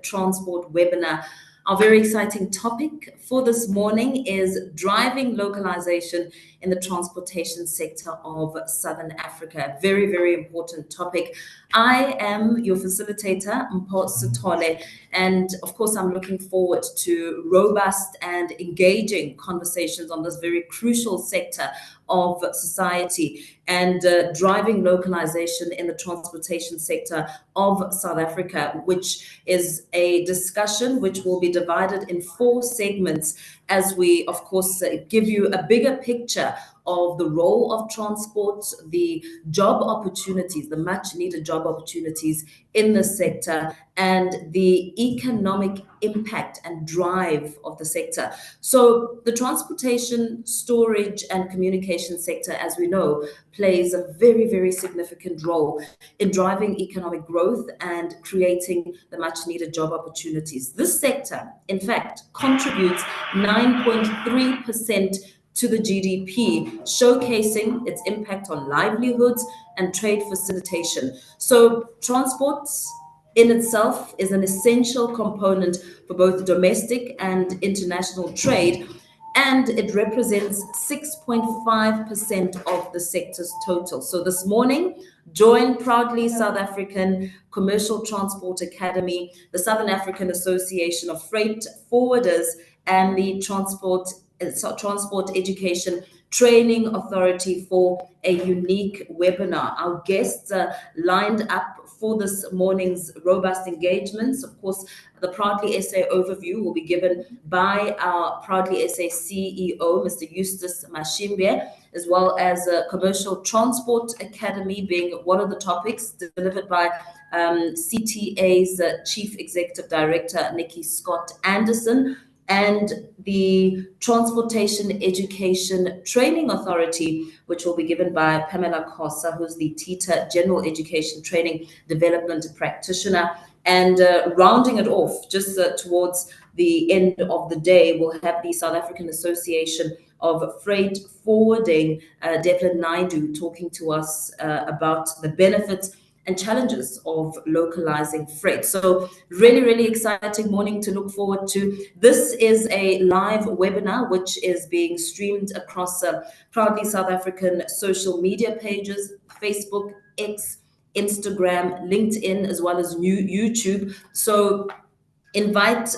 Transport webinar. Our very exciting topic for this morning is driving localization in the transportation sector of Southern Africa. Very, very important topic. I am your facilitator, Mpho Sithole, and of course I'm looking forward to robust and engaging conversations on this very crucial sector of society and driving localization in the transportation sector of South Africa, which is a discussion which will be divided in 4 segments as we, of course, give you a bigger picture of the role of transport, the job opportunities, the much needed job opportunities in the sector, and the economic impact and drive of the sector. So the transportation, storage, and communication sector, as we know, plays a very, very significant role in driving economic growth and creating the much needed job opportunities. This sector, in fact, contributes 9.3% to the GDP, showcasing its impact on livelihoods and trade facilitation. So transport in itself is an essential component for both domestic and international trade, and it represents 6.5% of the sector's total. So this morning, join proudly South African Commercial Transport Academy, the Southern African Association of Freight Forwarders, and the Transport Education Training Authority for a unique webinar. Our guests are lined up for this morning's robust engagements. Of course, the Proudly SA overview will be given by our Proudly SA CEO, Mr. Eustace Mashimbe, as well as Commercial Transport Academy being one of the topics delivered by CTA's Chief Executive Director, Nikki Scott Anderson, and the Transportation Education Training Authority, which will be given by Pamela Khosa, who's the TETA General Education Training Development Practitioner. And rounding it off, just towards the end of the day, we'll have the South African Association of Freight Forwarding, Devlin Naidu, talking to us about the benefits and challenges of localizing freight. So really, really exciting morning to look forward to. This is a live webinar which is being streamed across Proudly South African social media pages, Facebook, X, Instagram, LinkedIn, as well as YouTube. So invite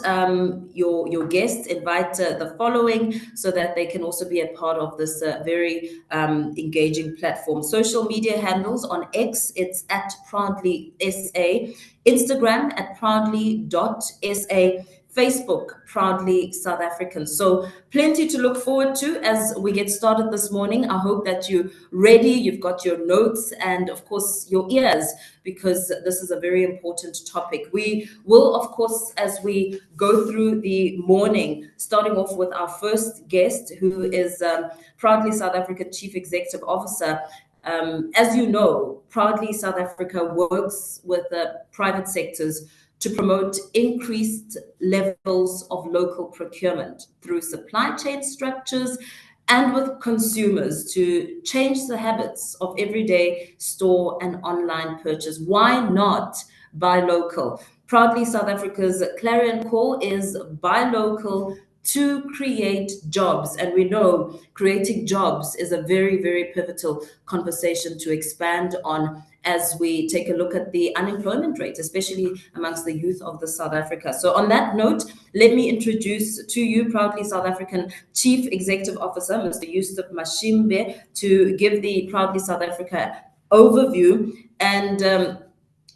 your guests, invite the following so that they can also be a part of this very engaging platform. Social media handles on X, it's at Proudly SA, Instagram at proudly.sa, Facebook, Proudly South African. So plenty to look forward to as we get started this morning. I hope that you're ready, you've got your notes and of course your ears, because this is a very important topic. We will, of course, as we go through the morning, starting off with our first guest, who is Proudly South African Chief Executive Officer. As you know, Proudly South Africa works with the private sectors to promote increased levels of local procurement through supply chain structures and with consumers to change the habits of everyday store and online purchase. Why not buy local? Proudly South Africa's clarion call is buy local to create jobs. And we know creating jobs is a very, very pivotal conversation to expand on as we take a look at the unemployment rate, especially amongst the youth of South Africa. So on that note, let me introduce to you Proudly South African Chief Executive Officer, Mr. Eustace Mashimbe, to give the Proudly South Africa overview. And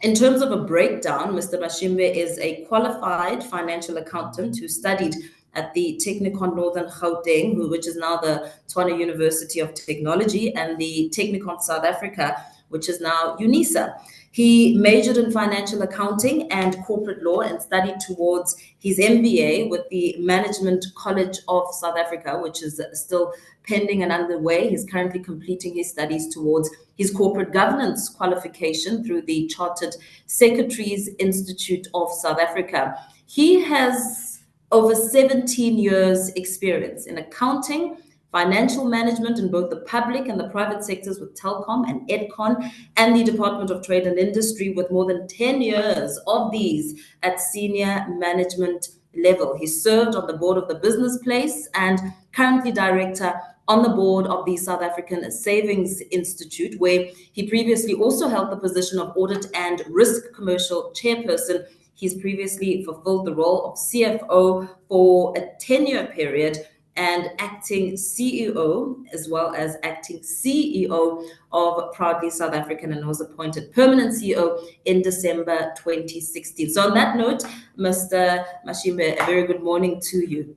in terms of a breakdown, Mr. Mashimbe is a qualified financial accountant who studied at the Technikon Northern Gauteng, which is now the Tshwane University of Technology, and the Technikon South Africa, which is now UNISA. He majored in financial accounting and corporate law and studied towards his MBA with the Management College of South Africa, which is still pending and underway. He's currently completing his studies towards his corporate governance qualification through the Chartered Secretaries Institute of South Africa. He has over 17 years experience in accounting financial management in both the public and the private sectors with Telkom and Edcon, and the Department of Trade and Industry with more than 10 years of these at senior management level. He served on the board of the Business Place and currently director on the board of the South African Savings Institute, where he previously also held the position of audit and risk commercial chairperson. He's previously fulfilled the role of CFO for a 10-year period and acting CEO, as well as acting CEO of Proudly South African, and was appointed permanent CEO in December 2016. So on that note, Mr. Mashimbe, a very good morning to you.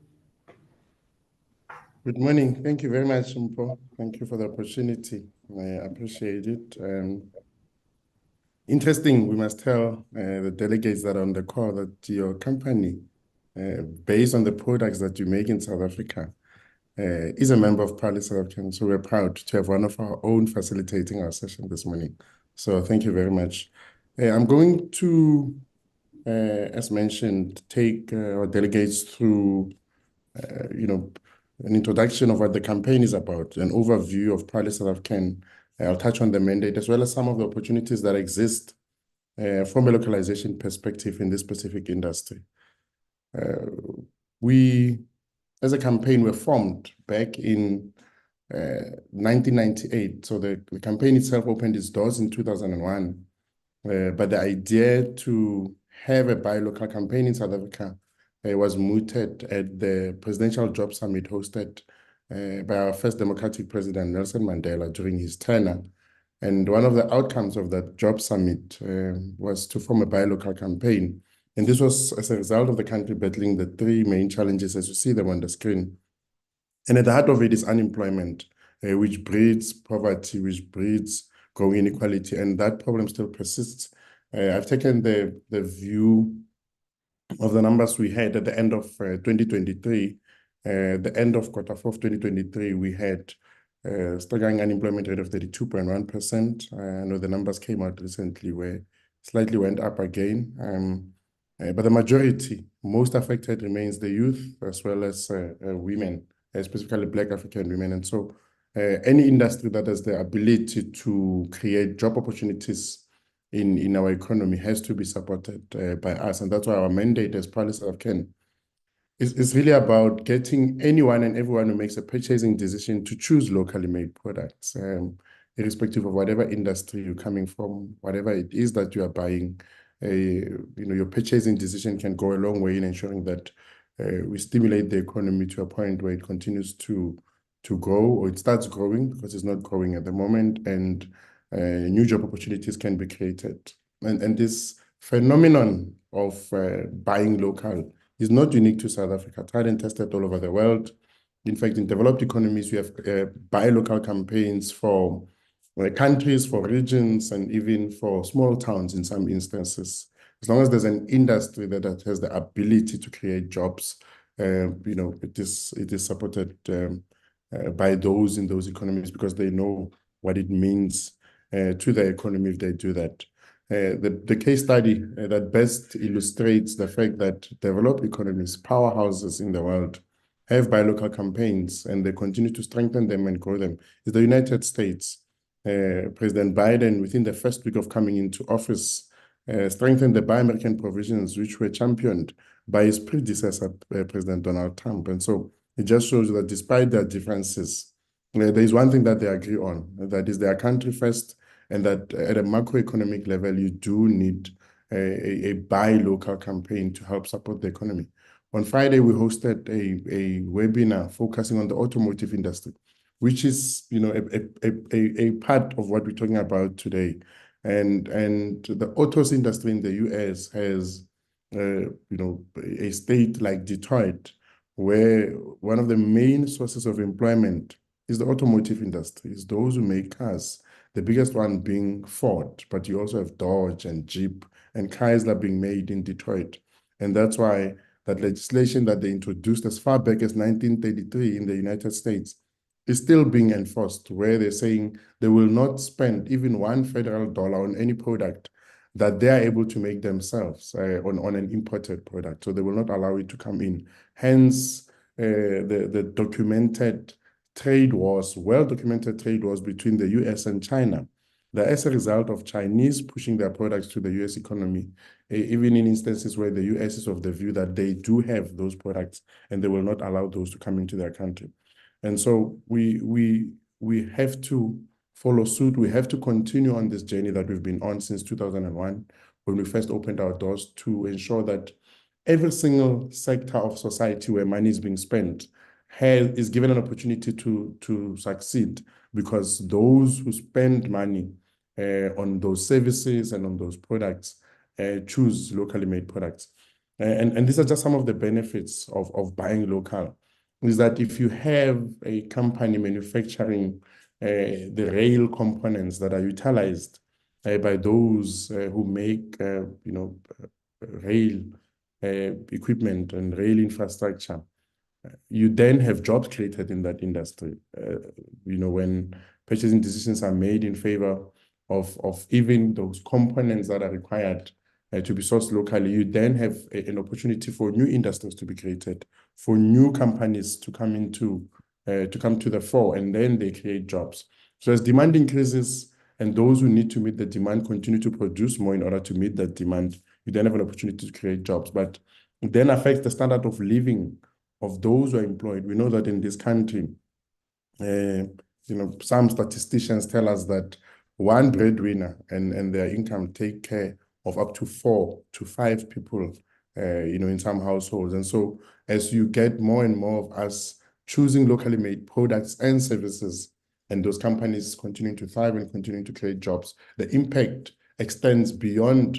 Good morning. Thank you very much, Mpo. Thank you for the opportunity. I appreciate it. Interesting, we must tell the delegates that are on the call that your company, based on the products that you make in South Africa, is a member of Proudly South African. So we're proud to have one of our own facilitating our session this morning. So thank you very much. I'm going to, as mentioned, take our delegates through, an introduction of what the campaign is about, an overview of Proudly South African. I'll touch on the mandate as well as some of the opportunities that exist from a localization perspective in this specific industry. We, as a campaign, were formed back in 1998. So the campaign itself opened its doors in 2001. But the idea to have a buy local campaign in South Africa was mooted at the Presidential Job Summit hosted by our first democratic president, Nelson Mandela, during his tenure. And one of the outcomes of that job summit was to form a buy local campaign. And this was as a result of the country battling the three main challenges as you see them on the screen. And at the heart of it is unemployment, which breeds poverty, which breeds growing inequality, and that problem still persists. I've taken the view of the numbers we had at the end of 2023. The end of quarter four of 2023, we had staggering unemployment rate of 32.1%. I know the numbers came out recently where slightly went up again. But the majority, most affected remains the youth as well as women, specifically Black African women. And so any industry that has the ability to create job opportunities in our economy has to be supported by us. And that's why our mandate as Proudly South African is really about getting anyone and everyone who makes a purchasing decision to choose locally made products, irrespective of whatever industry you're coming from, whatever it is that you are buying. Your purchasing decision can go a long way in ensuring that we stimulate the economy to a point where it continues to grow, or it starts growing because it's not growing at the moment, and new job opportunities can be created. And this phenomenon of buying local is not unique to South Africa, tried and tested all over the world. In fact, in developed economies, we have buy local campaigns for countries, for regions, and even for small towns in some instances. As long as there's an industry that has the ability to create jobs, it is supported by those in those economies because they know what it means to the economy if they do that. The case study that best illustrates the fact that developed economies, powerhouses in the world, have buy local campaigns and they continue to strengthen them and grow them is the United States. President Biden, within the first week of coming into office, strengthened the Buy American provisions, which were championed by his predecessor, President Donald Trump. And so it just shows that despite their differences, there is one thing that they agree on, that is their country first, and that at a macroeconomic level, you do need a buy local campaign to help support the economy. On Friday, we hosted a webinar focusing on the automotive industry, which is a part of what we're talking about today. And the autos industry in the US has a state like Detroit, where one of the main sources of employment is the automotive industry, is those who make cars, the biggest one being Ford, but you also have Dodge and Jeep and Chrysler being made in Detroit. And that's why that legislation that they introduced as far back as 1933 in the United States is still being enforced, where they're saying they will not spend even $1 federal on any product that they are able to make themselves on an imported product. So they will not allow it to come in. Hence, the documented trade wars, well-documented trade wars between the US and China, that as a result of Chinese pushing their products to the US economy, even in instances where the US is of the view that they do have those products and they will not allow those to come into their country. And so we have to follow suit. We have to continue on this journey that we've been on since 2001, when we first opened our doors, to ensure that every single sector of society where money is being spent is given an opportunity to succeed, because those who spend money on those services and on those products choose locally made products. And these are just some of the benefits of buying local, is that if you have a company manufacturing the rail components that are utilized by those who make, rail equipment and rail infrastructure, you then have jobs created in that industry. When purchasing decisions are made in favor of even those components that are required to be sourced locally, you then have an opportunity for new industries to be created, for new companies to come to the fore, and then they create jobs. So as demand increases and those who need to meet the demand continue to produce more in order to meet that demand, you then have an opportunity to create jobs. But it then affects the standard of living of those who are employed. We know that in this country, some statisticians tell us that one breadwinner and their income take care of up to 4 to 5 people, in some households. And so as you get more and more of us choosing locally made products and services, and those companies continuing to thrive and continuing to create jobs, the impact extends beyond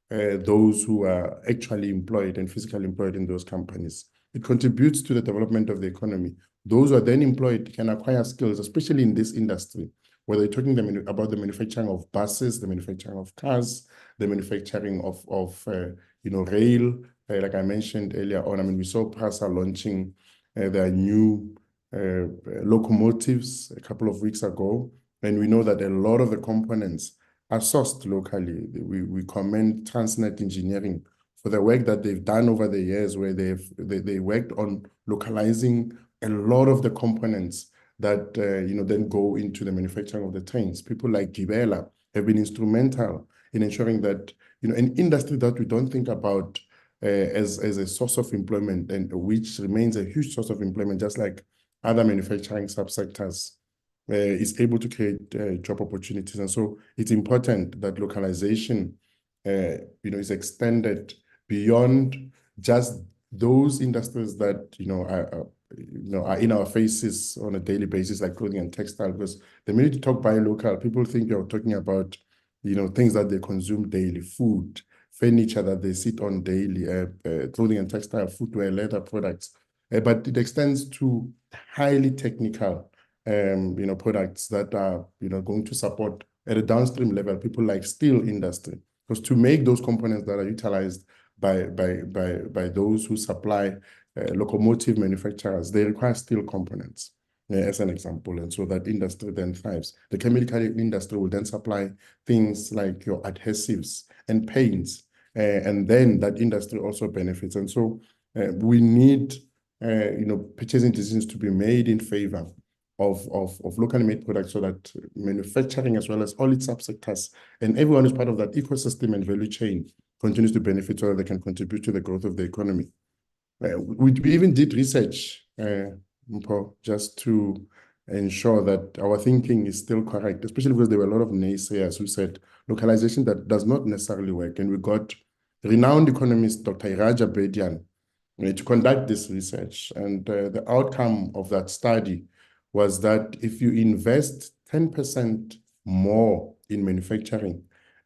those who are actually employed and physically employed in those companies. It contributes to the development of the economy. Those who are then employed can acquire skills, especially in this industry, whether you're talking about the manufacturing of buses, the manufacturing of cars, the manufacturing of rail, like I mentioned earlier on. I mean, we saw PRASA launching their new locomotives a couple of weeks ago, and we know that a lot of the components are sourced locally. We commend Transnet Engineering for the work that they've done over the years, where they worked on localizing a lot of the components that then go into the manufacturing of the trains. People like Gibela have been instrumental in ensuring that an industry that we don't think about as a source of employment, and which remains a huge source of employment, just like other manufacturing subsectors, is able to create job opportunities. And so it's important that localization is extended beyond just those industries that are in our faces on a daily basis, like clothing and textile. Because the minute you talk buy local, people think you're talking about things that they consume daily: food, furniture that they sit on daily, clothing and textile, footwear, leather products. But it extends to highly technical products that are going to support at a downstream level people like steel industry. Because to make those components that are utilized by those who supply locomotive manufacturers, they require steel components, as an example. And so that industry then thrives. The chemical industry will then supply things like your adhesives and paints, and then that industry also benefits. And so we need purchasing decisions to be made in favor of locally made products, so that manufacturing, as well as all its subsectors and everyone who's part of that ecosystem and value chain, continues to benefit, so that they can contribute to the growth of the economy. We even did research, just to ensure that our thinking is still correct, especially because there were a lot of naysayers who said localization that does not necessarily work. And we got renowned economist Dr. Iraja Bedian to conduct this research. And the outcome of that study was that if you invest 10% more in manufacturing,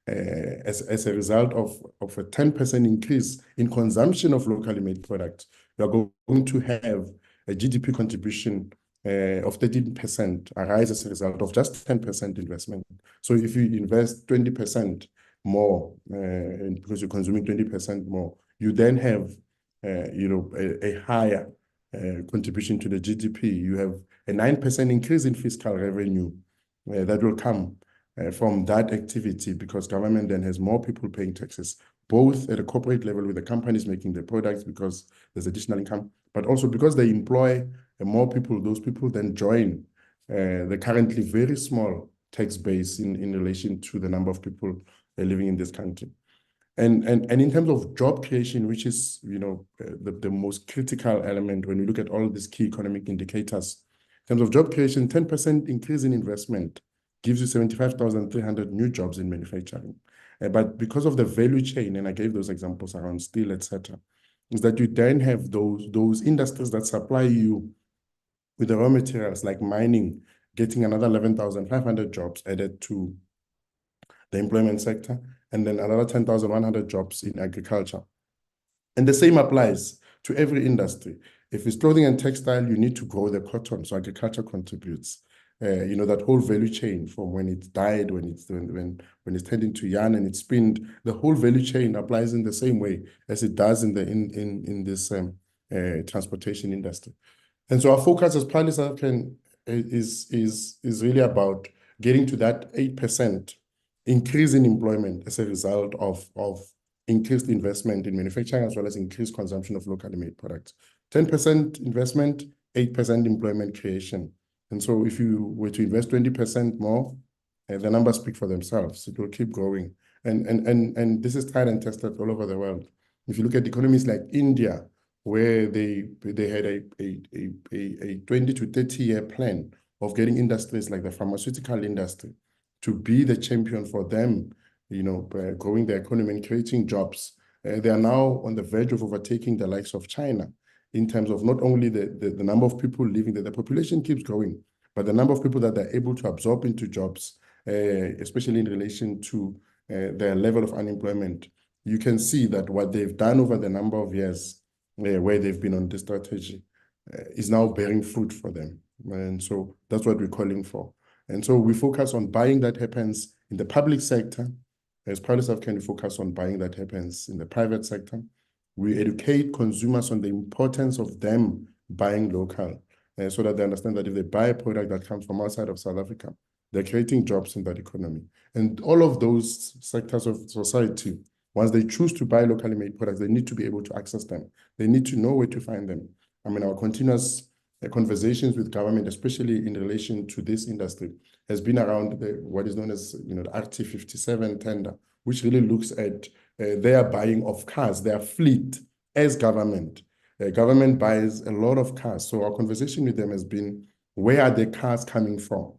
as a result of a 10% increase in consumption of locally made products, you're going to have a GDP contribution of 13% arise as a result of just 10% investment. So if you invest 20% more, and because you're consuming 20% more, you then have a higher contribution to the GDP. You have a 9% increase in fiscal revenue that will come from that activity, because government then has more people paying taxes. both at a corporate level with the companies making the products because there's additional income, but also because they employ more people, those people then join the currently very small tax base in relation to the number of people living in this country. And in terms of job creation, which is, the most critical element when you look at all these key economic indicators, in terms of job creation, 10% increase in investment gives you 75,300 new jobs in manufacturing. But because of the value chain, and I gave those examples around steel, etc., is that you then have those industries that supply you with the raw materials like mining, getting another 11,500 jobs added to the employment sector, and then another 10,100 jobs in agriculture. And the same applies to every industry. If it's clothing and textile, you need to grow the cotton, so agriculture contributes. That whole value chain from when it's dyed, when it's turned into yarn and it's spinned, the whole value chain applies in the same way as it does in this transportation industry. And so our focus as Proudly South African is really about getting to that 8% increase in employment as a result of increased investment in manufacturing as well as increased consumption of locally made products. 10% investment, 8% employment creation. And so if you were to invest 20% more, the numbers speak for themselves. It will keep growing. And this is tried and tested all over the world. If you look at economies like India, where they had a 20 to 30-year plan of getting industries like the pharmaceutical industry to be the champion for them, growing the economy and creating jobs. They are now on the verge of overtaking the likes of China in terms of not only the number of people living there, the population keeps growing, but the number of people that they're able to absorb into jobs, especially in relation to their level of unemployment. You can see that what they've done over the number of years where they've been on this strategy is now bearing fruit for them. And so that's what we're calling for. And so we focus on buying that happens in the public sector. As Proudly South African, we focus on buying that happens in the private sector. We educate consumers on the importance of them buying local, so that they understand that if they buy a product that comes from outside of South Africa, they're creating jobs in that economy. And all of those sectors of society, once they choose to buy locally made products, they need to be able to access them. They need to know where to find them. I mean, our continuous conversations with government, especially in relation to this industry, has been around what is known as the RT57 tender, which really looks at their buying of cars, their fleet as government. Government buys a lot of cars. So our conversation with them has been, where are the cars coming from?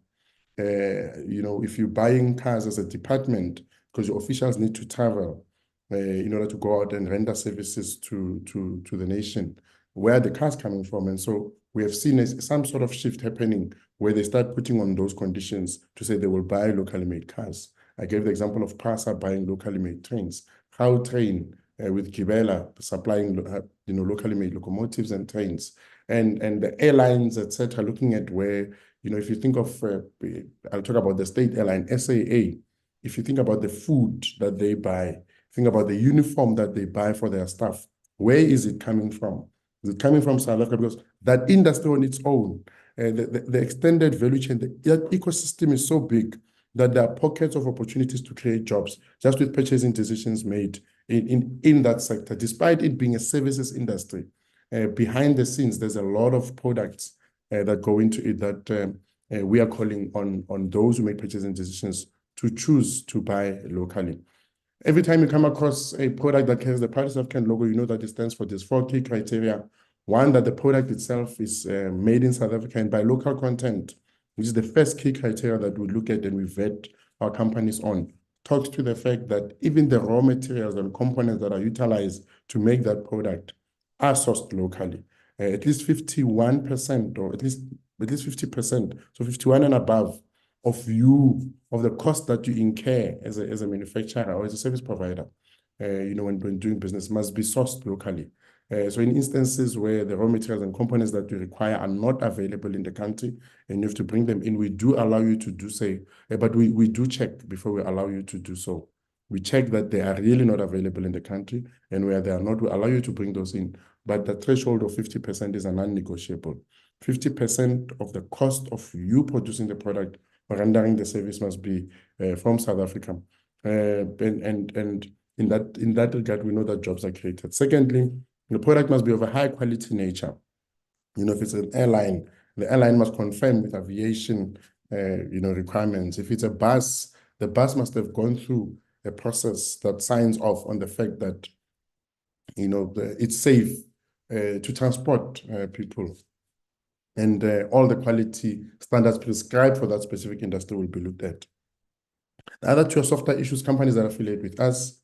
If you're buying cars as a department, because your officials need to travel in order to go out and render services to the nation, where are the cars coming from? And so we have seen some sort of shift happening where they start putting on those conditions to say they will buy locally made cars. I gave the example of PRASA buying locally made trains, Gautrain with Gibela supplying locally made locomotives and trains, and the airlines, etc., looking at where, if you think of, I'll talk about the state airline, SAA, if you think about the food that they buy, think about the uniform that they buy for their staff, where is it coming from? Is it coming from South Africa? Because that industry on its own, the extended value chain, that ecosystem is so big that there are pockets of opportunities to create jobs just with purchasing decisions made in that sector. Despite it being a services industry, behind the scenes, there's a lot of products that go into it that we are calling on those who make purchasing decisions to choose to buy locally. Every time you come across a product that has the Proudly South African logo, you know that it stands for these 4 key criteria. One, that the product itself is made in South Africa and by local content, which is the first key criteria that we look at and we vet our companies on. Talks to the fact that even the raw materials and components that are utilized to make that product are sourced locally. At least 51% or at least 50%, so 51 and above of the cost that you incur as a manufacturer or as a service provider, when doing business must be sourced locally. So in instances where the raw materials and components that you require are not available in the country and you have to bring them in, we do allow you to do so, but we do check before we allow you to do so. We check that they are really not available in the country, and where they are not, we allow you to bring those in. But the threshold of 50% is a non-negotiable. 50% of the cost of you producing the product or rendering the service must be from South Africa. And in that regard, we know that jobs are created. Secondly, the product must be of a high quality nature. If it's an airline, the airline must conform with aviation, requirements. If it's a bus, the bus must have gone through a process that signs off on the fact that, it's safe to transport people. And all the quality standards prescribed for that specific industry will be looked at. The other two are softer issues. Companies that affiliate with us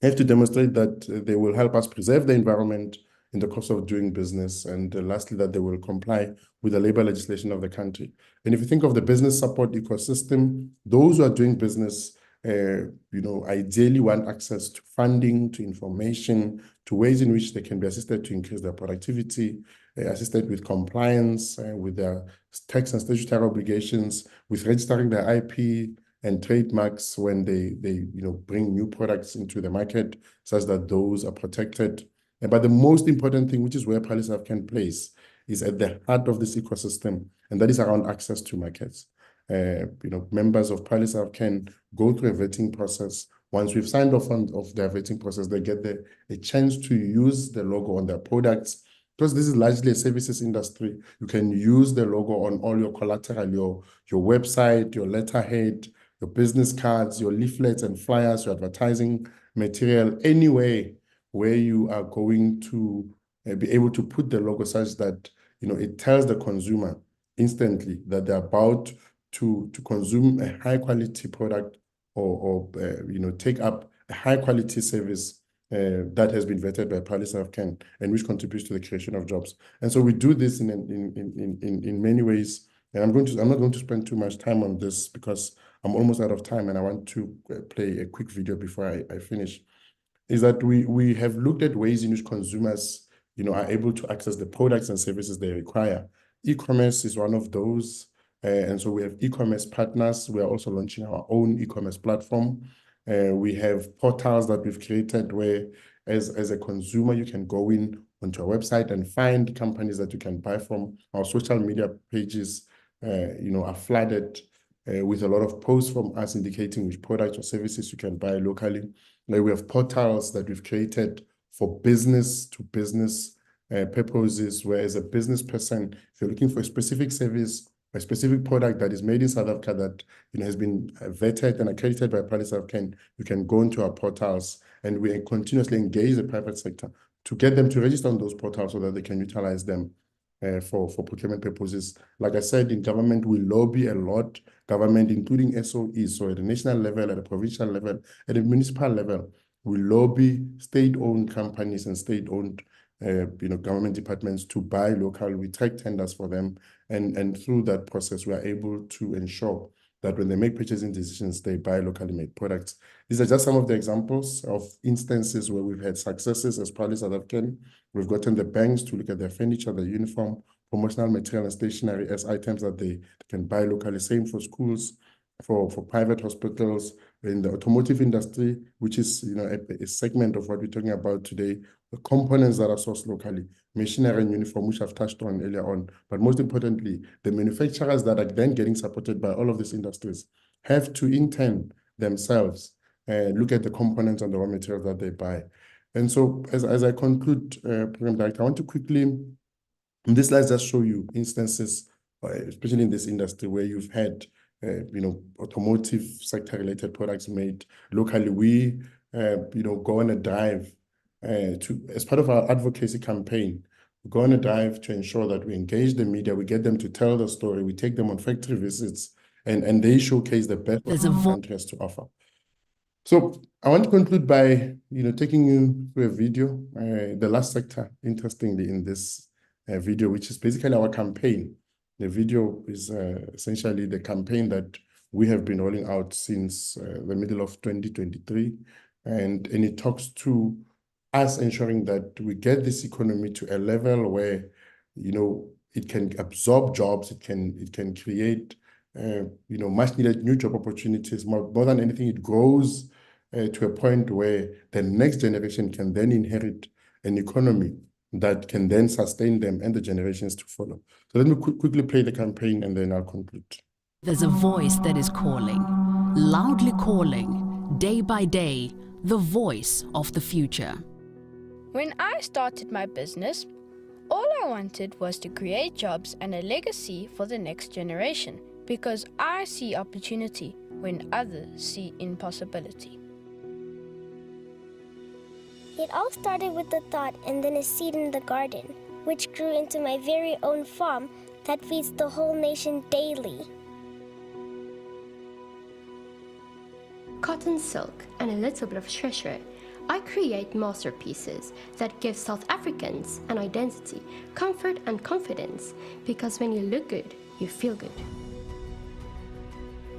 have to demonstrate that they will help us preserve the environment in the course of doing business. And lastly, that they will comply with the labor legislation of the country. And if you think of the business support ecosystem, those who are doing business, ideally want access to funding, to information, to ways in which they can be assisted to increase their productivity, assisted with compliance, with their tax and statutory obligations, with registering their IP and trademarks when they bring new products into the market, such that those are protected. But the most important thing, which is where SAAFF can place, is at the heart of this ecosystem, and that is around access to markets. Members of SAAFF can go through a vetting process. Once we've signed off of their vetting process, they get a chance to use the logo on their products. Because this is largely a services industry, you can use the logo on all your collateral, your website, your letterhead, your business cards, your leaflets and flyers, your advertising material, anywhere where you are going to be able to put the logo such that it tells the consumer instantly that they're about to consume a high quality product or take up a high quality service that has been vetted by SAAFF and which contributes to the creation of jobs. And so we do this in many ways. And I'm not going to spend too much time on this because I'm almost out of time, and I want to play a quick video before I finish. Is that we have looked at ways in which consumers are able to access the products and services they require. E-commerce is one of those. And so we have e-commerce partners. We are also launching our own e-commerce platform. We have portals that we've created where, as a consumer, you can go in onto our website and find companies that you can buy from. Our social media pages, are flooded with a lot of posts from us indicating which products or services you can buy locally. We have portals that we've created for business to business purposes, where as a business person, if you're looking for a specific service, a specific product that is made in South Africa that has been vetted and accredited by SAAFF, you can go into our portals, and we continuously engage the private sector to get them to register on those portals so that they can utilize them for procurement purposes. Like I said, in government, we lobby a lot. Government, including SOEs, so at a national level, at a provincial level, at a municipal level, we lobby state-owned companies and state-owned government departments to buy local. We track tenders for them, and through that process, we are able to ensure that when they make purchasing decisions, they buy locally made products. These are just some of the examples of instances where we've had successes as proudly South African. We've gotten the banks to look at their furniture, their uniform, promotional material and stationery as items that they can buy locally. Same for schools, for private hospitals, in the automotive industry, which is a segment of what we're talking about today. The components that are sourced locally, machinery and uniform, which I've touched on earlier on. But most importantly, the manufacturers that are then getting supported by all of these industries have to in turn themselves look at the components and the raw materials that they buy. And so as I conclude, Program Director, I want to quickly, in this slide, just show you instances, especially in this industry, where you've had automotive sector related products made locally. We go on a drive as part of our advocacy campaign. We go on a drive to ensure that we engage the media, we get them to tell the story, we take them on factory visits, and they showcase the best the country has to offer. So I want to conclude by taking you through a video, the last sector, interestingly, in this video, which is basically our campaign. The video is essentially the campaign that we have been rolling out since the middle of 2023, and it talks to us ensuring that we get this economy to a level where it can absorb jobs, it can create much needed new job opportunities. More than anything, it grows to a point where the next generation can then inherit an economy that can then sustain them and the generations to follow. So let me quickly play the campaign and then I'll conclude. There's a voice that is calling, loudly calling, day by day, the voice of the future. When I started my business, all I wanted was to create jobs and a legacy for the next generation, because I see opportunity when others see impossibility. It all started with a thought and then a seed in the garden, which grew into my very own farm that feeds the whole nation daily. Cotton, silk, and a little bit of treasure, I create masterpieces that give South Africans an identity, comfort, and confidence, because when you look good, you feel good.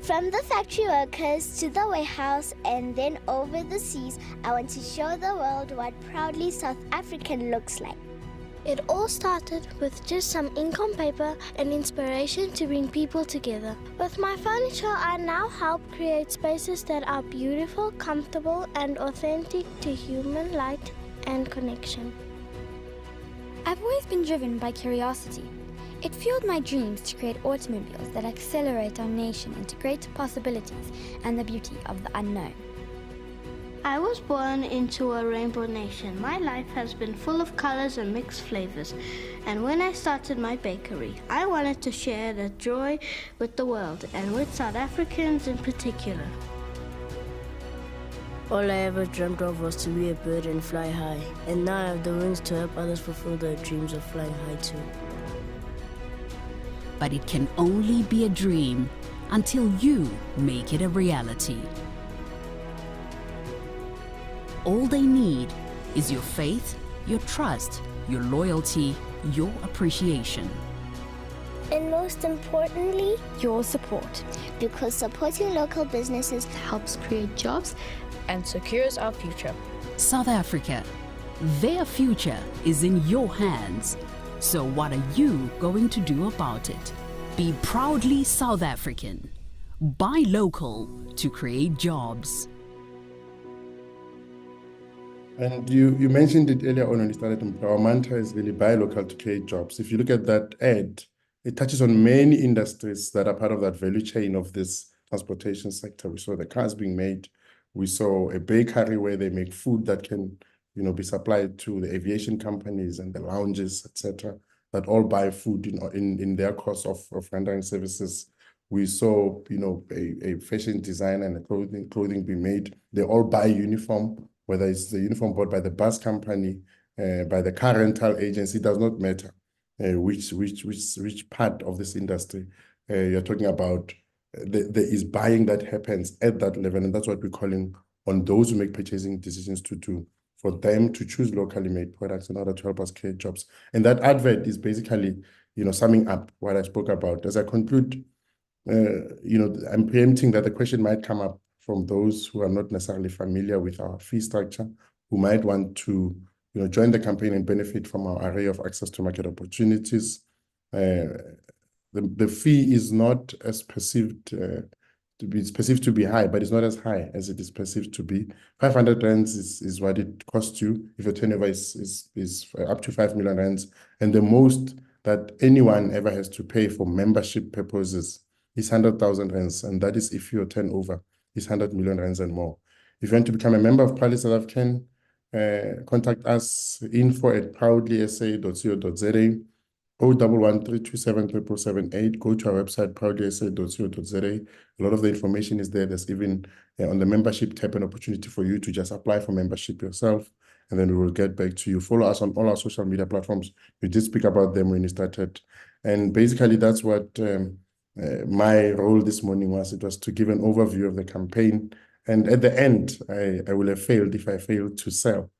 From the factory workers to the warehouse and then over the seas, I want to show the world what proudly South African looks like. It all started with just some ink on paper and inspiration to bring people together. With my furniture, I now help create spaces that are beautiful, comfortable, and authentic to human light and connection. I've always been driven by curiosity. It fueled my dreams to create automobiles that accelerate our nation into greater possibilities and the beauty of the unknown. I was born into a rainbow nation. My life has been full of colors and mixed flavors. And when I started my bakery, I wanted to share the joy with the world and with South Africans in particular. All I ever dreamt of was to be a bird and fly high. And now I have the wings to help others fulfill their dreams of flying high too. But it can only be a dream until you make it a reality. All they need is your faith, your trust, your loyalty, your appreciation. And most importantly, Your support. because supporting local businesses Helps create jobs And secures our future. South Africa, their future is in your hands. So what are you going to do about it? Be proudly South African. Buy local to create jobs. And you mentioned it earlier on when you started. Our mantra is really buy local to create jobs. If you look at that ad, it touches on many industries that are part of that value chain of this transportation sector. We saw the cars being made. We saw a bakery where they make food that can, be supplied to the aviation companies and the lounges, etc., that all buy food in their course of rendering services. We saw, a fashion designer and a clothing being made. They all buy uniform, whether it's the uniform bought by the bus company, by the car rental agency, it does not matter which part of this industry you're talking about. There is buying that happens at that level, and that's what we're calling on those who make purchasing decisions to do, for them to choose locally made products in order to help us create jobs. And that advert is basically, summing up what I spoke about. As I conclude, I'm preempting that the question might come up from those who are not necessarily familiar with our fee structure, who might want to, join the campaign and benefit from our array of access to market opportunities. The fee is not as perceived to be high, but it's not as high as it is perceived to be. 500 rands is what it costs you if your turnover is up to 5 million rands, and the most that anyone ever has to pay for membership purposes is 100,000 rands, and that is if your turnover is 100 million rands and more. If you want to become a member of Proudly South African, contact us info@proudlysa.co.za, 011-327-7778. Go to our website, proudlysa.co.za. A lot of the information is there. There's even on the membership tab an opportunity for you to just apply for membership yourself, and then we will get back to you. Follow us on all our social media platforms. We did speak about them when you started. And basically, that's what my role this morning was. It was to give an overview of the campaign. And at the end, I will have failed if I failed to sell.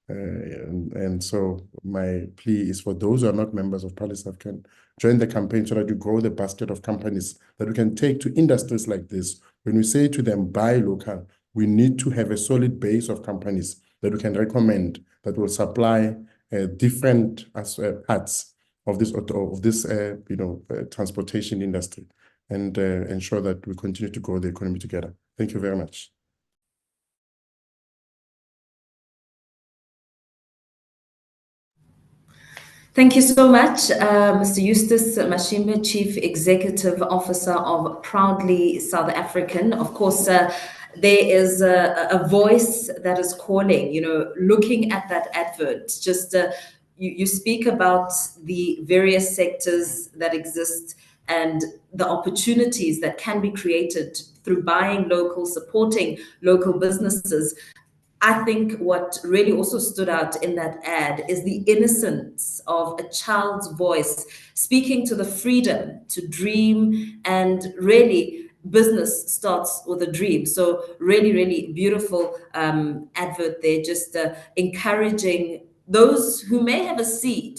And so my plea is for those who are not members of Proudly South African, join the campaign so that you grow the basket of companies that we can take to industries like this. When we say to them, buy local, we need to have a solid base of companies that we can recommend that will supply different parts of this transportation industry, and ensure that we continue to grow the economy together. Thank you very much. Thank you so much, Mr. Eustace Mashimba, Chief Executive Officer of Proudly South African. Of course, there is a voice that is calling, looking at that advert, just you speak about the various sectors that exist and the opportunities that can be created through buying local, supporting local businesses. I think what really also stood out in that ad is the innocence of a child's voice speaking to the freedom to dream, and really business starts with a dream. So really, really beautiful advert there, just encouraging those who may have a seed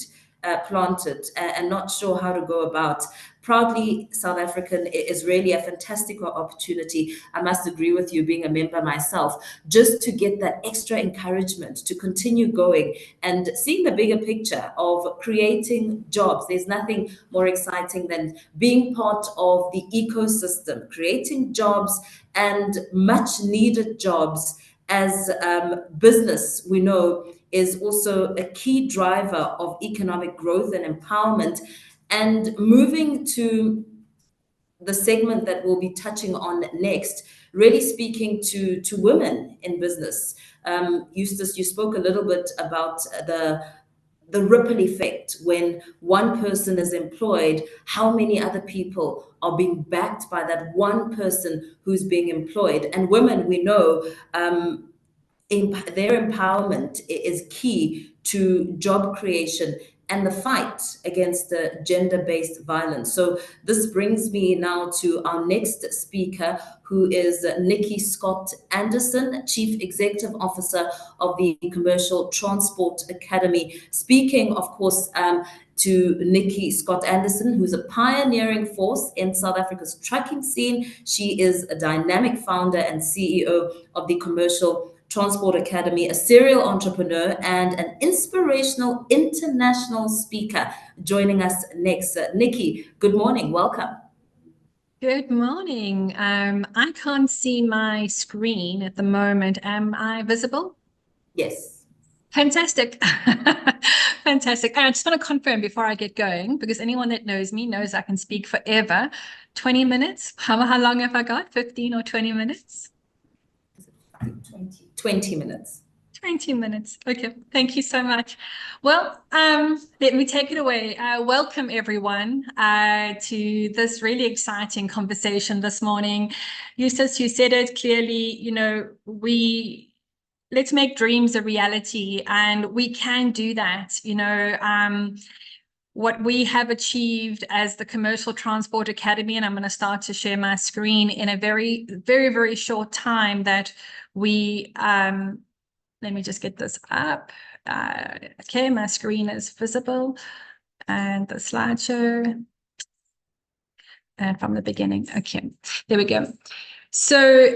planted and not sure how to go about. Proudly South African is really a fantastic opportunity. I must agree with you, being a member myself, just to get that extra encouragement to continue going and seeing the bigger picture of creating jobs. There's nothing more exciting than being part of the ecosystem, creating jobs and much needed jobs. As business, we know, is also a key driver of economic growth and empowerment. And moving to the segment that we'll be touching on next, really speaking to women in business. Eustace, you spoke a little bit about the ripple effect. When one person is employed, how many other people are being backed by that one person who's being employed? And women, we know, their empowerment is key to job creation and the fight against the gender-based violence. So this brings me now to our next speaker, who is Nikki Scott Anderson, Chief Executive Officer of the Commercial Transport Academy. Speaking, of course, to Nikki Scott Anderson, who's a pioneering force in South Africa's trucking scene. She is a dynamic founder and CEO of the Commercial Transport Academy, a serial entrepreneur, and an inspirational international speaker. Joining us next, Nikki, good morning, welcome. Good morning. I can't see my screen at the moment. Am I visible? Yes. Fantastic. Fantastic. And I just want to confirm before I get going, because anyone that knows me knows I can speak forever. 20 minutes. How long have I got? 15 or 20 minutes? 20 minutes. 20 minutes. Okay, thank you so much. Well, let me take it away. Welcome everyone to this really exciting conversation this morning. Eustace, you said it clearly, let's make dreams a reality, and we can do that. What we have achieved as the Commercial Transport Academy, and I'm going to start to share my screen in a very, very, very short time, that we, let me just get this up. Okay, my screen is visible, and the slideshow, and from the beginning. Okay, there we go. So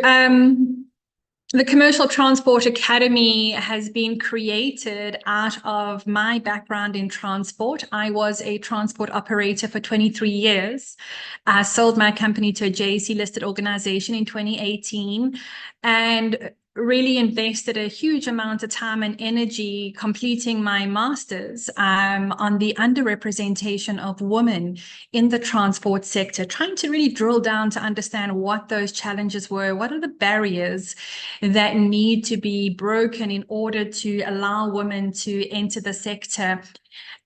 the Commercial Transport Academy has been created out of my background in transport. I was a transport operator for 23 years. I sold my company to a JSE listed organization in 2018, and really invested a huge amount of time and energy completing my master's on the underrepresentation of women in the transport sector, trying to really drill down to understand what those challenges were, what are the barriers that need to be broken in order to allow women to enter the sector.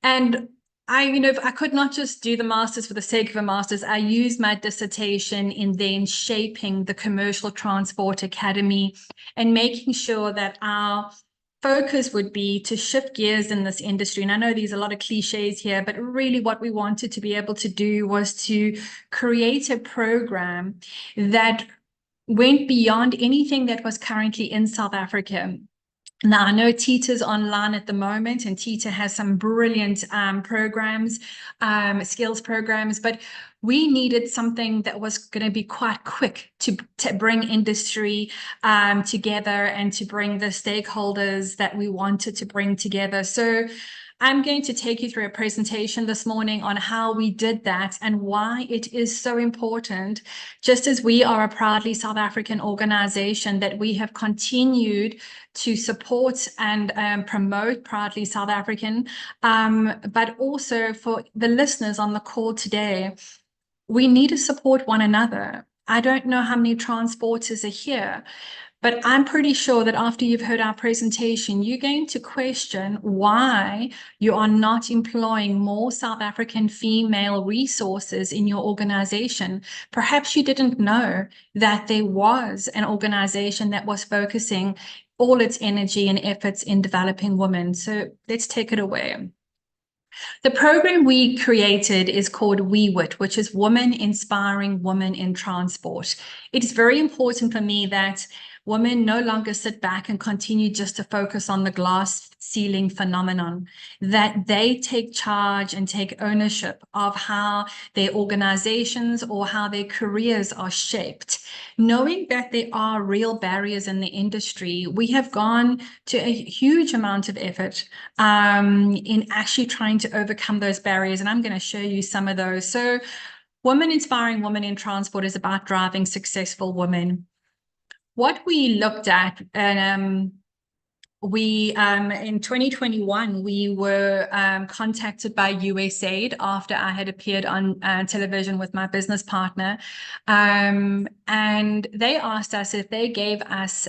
And I could not just do the master's for the sake of a master's. I used my dissertation in then shaping the Commercial Transport Academy and making sure that our focus would be to shift gears in this industry. And I know there's a lot of cliches here, but really what we wanted to be able to do was to create a program that went beyond anything that was currently in South Africa. Now, I know TETA's online at the moment, and TETA has some brilliant programs, skills programs, but we needed something that was going to be quite quick to bring industry together and to bring the stakeholders that we wanted to bring together. So I'm going to take you through a presentation this morning on how we did that and why it is so important, just as we are a proudly South African organization, that we have continued to support and promote Proudly South African, but also for the listeners on the call today, we need to support one another. I don't know how many transporters are here, but I'm pretty sure that after you've heard our presentation, you're going to question why you are not employing more South African female resources in your organization. Perhaps you didn't know that there was an organization that was focusing all its energy and efforts in developing women. So let's take it away. The program we created is called WeWit, which is Women Inspiring Women in Transport. It is very important for me that women no longer sit back and continue just to focus on the glass ceiling phenomenon, that they take charge and take ownership of how their organizations or how their careers are shaped. Knowing that there are real barriers in the industry, we have gone to a huge amount of effort in actually trying to overcome those barriers. And I'm going to show you some of those. So Women Inspiring Women in Transport is about driving successful women. What we looked at, and in 2021, we were contacted by USAID after I had appeared on television with my business partner. And they asked us if they gave us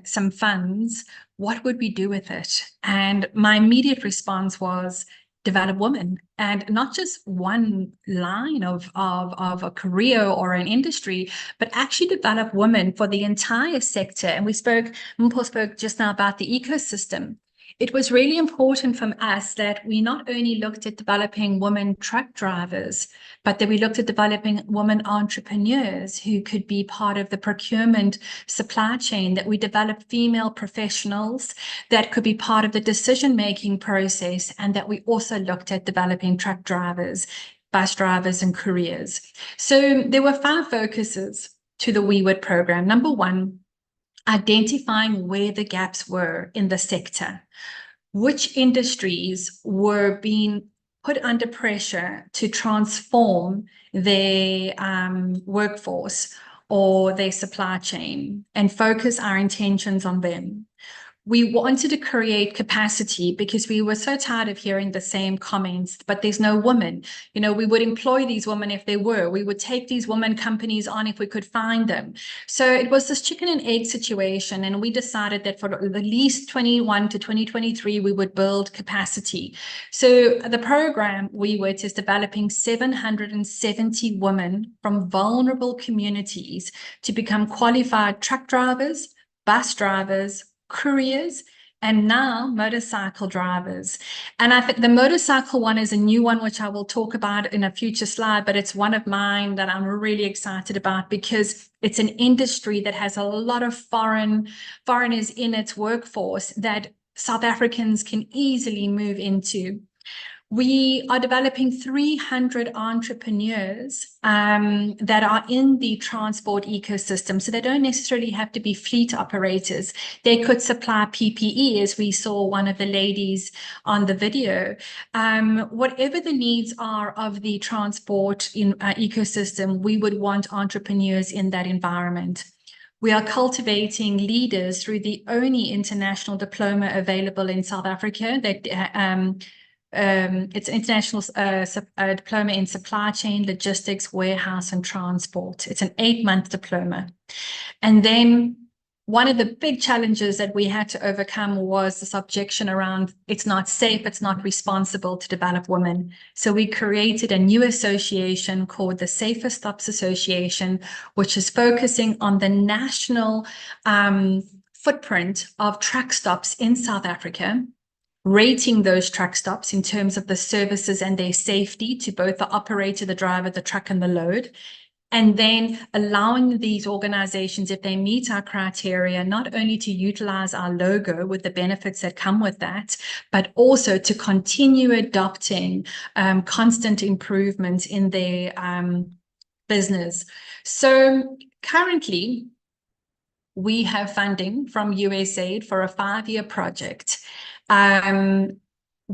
some funds, what would we do with it? And my immediate response was, develop women, and not just one line of a career or an industry, but actually develop women for the entire sector. And Mpho spoke just now about the ecosystem. It was really important from us that we not only looked at developing women truck drivers, but that we looked at developing women entrepreneurs who could be part of the procurement supply chain, that we developed female professionals that could be part of the decision-making process, and that we also looked at developing truck drivers, bus drivers, and couriers. So there were 5 focuses to the WeWit program. Number 1, identifying where the gaps were in the sector, which industries were being put under pressure to transform their workforce or their supply chain, and focus our intentions on them. We wanted to create capacity because we were so tired of hearing the same comments, but there's no women. You know, we would employ these women if they were. We would take these women companies on if we could find them. So it was this chicken and egg situation. And we decided that for at least 21 to 2023, we would build capacity. So the program WeWit is developing 770 women from vulnerable communities to become qualified truck drivers, bus drivers, couriers, and now motorcycle drivers. And I think the motorcycle one is a new one, which I will talk about in a future slide, but it's one of mine that I'm really excited about because it's an industry that has a lot of foreigners in its workforce that South Africans can easily move into. We are developing 300 entrepreneurs that are in the transport ecosystem. So they don't necessarily have to be fleet operators. They could supply PPE, as we saw one of the ladies on the video. Whatever the needs are of the transport ecosystem, we would want entrepreneurs in that environment. We are cultivating leaders through the only international diploma available in South Africa that it's international diploma in supply chain, logistics, warehouse, and transport. It's an 8-month diploma. And then one of the big challenges that we had to overcome was this objection around it's not safe, it's not responsible to develop women. So we created a new association called the Safer Stops Association, which is focusing on the national footprint of truck stops in South Africa, rating those truck stops in terms of the services and their safety to both the operator, the driver, the truck, and the load. And then allowing these organizations, if they meet our criteria, not only to utilize our logo with the benefits that come with that, but also to continue adopting constant improvements in their business. So currently, we have funding from USAID for a 5-year project.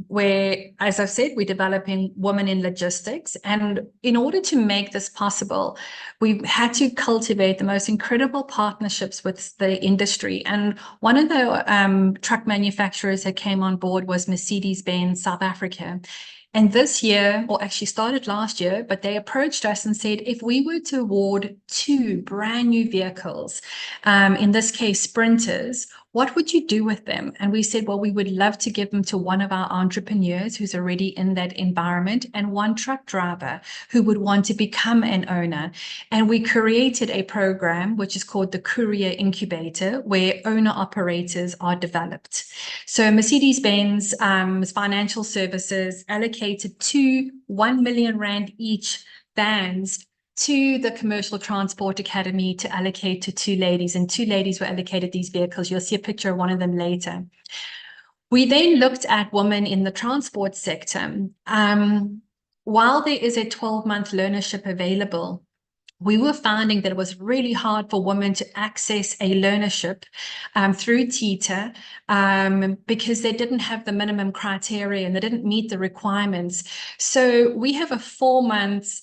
Where, as I've said, we're developing women in logistics. And in order to make this possible, we've had to cultivate the most incredible partnerships with the industry. And one of the truck manufacturers that came on board was Mercedes-Benz South Africa. And this year, or actually started last year, but they approached us and said, if we were to award 2 brand new vehicles, in this case, sprinters, what would you do with them? And we said, well, we would love to give them to one of our entrepreneurs who's already in that environment and one truck driver who would want to become an owner. And we created a program which is called the Courier Incubator, where owner operators are developed. So Mercedes-Benz Financial Services allocated 2 1 million rand each vans to the Commercial Transport Academy to allocate to 2 ladies, and 2 ladies were allocated these vehicles. You'll see a picture of one of them later. We then looked at women in the transport sector. While there is a 12-month learnership available, we were finding that it was really hard for women to access a learnership through TETA because they didn't have the minimum criteria and they didn't meet the requirements. So we have a 4-month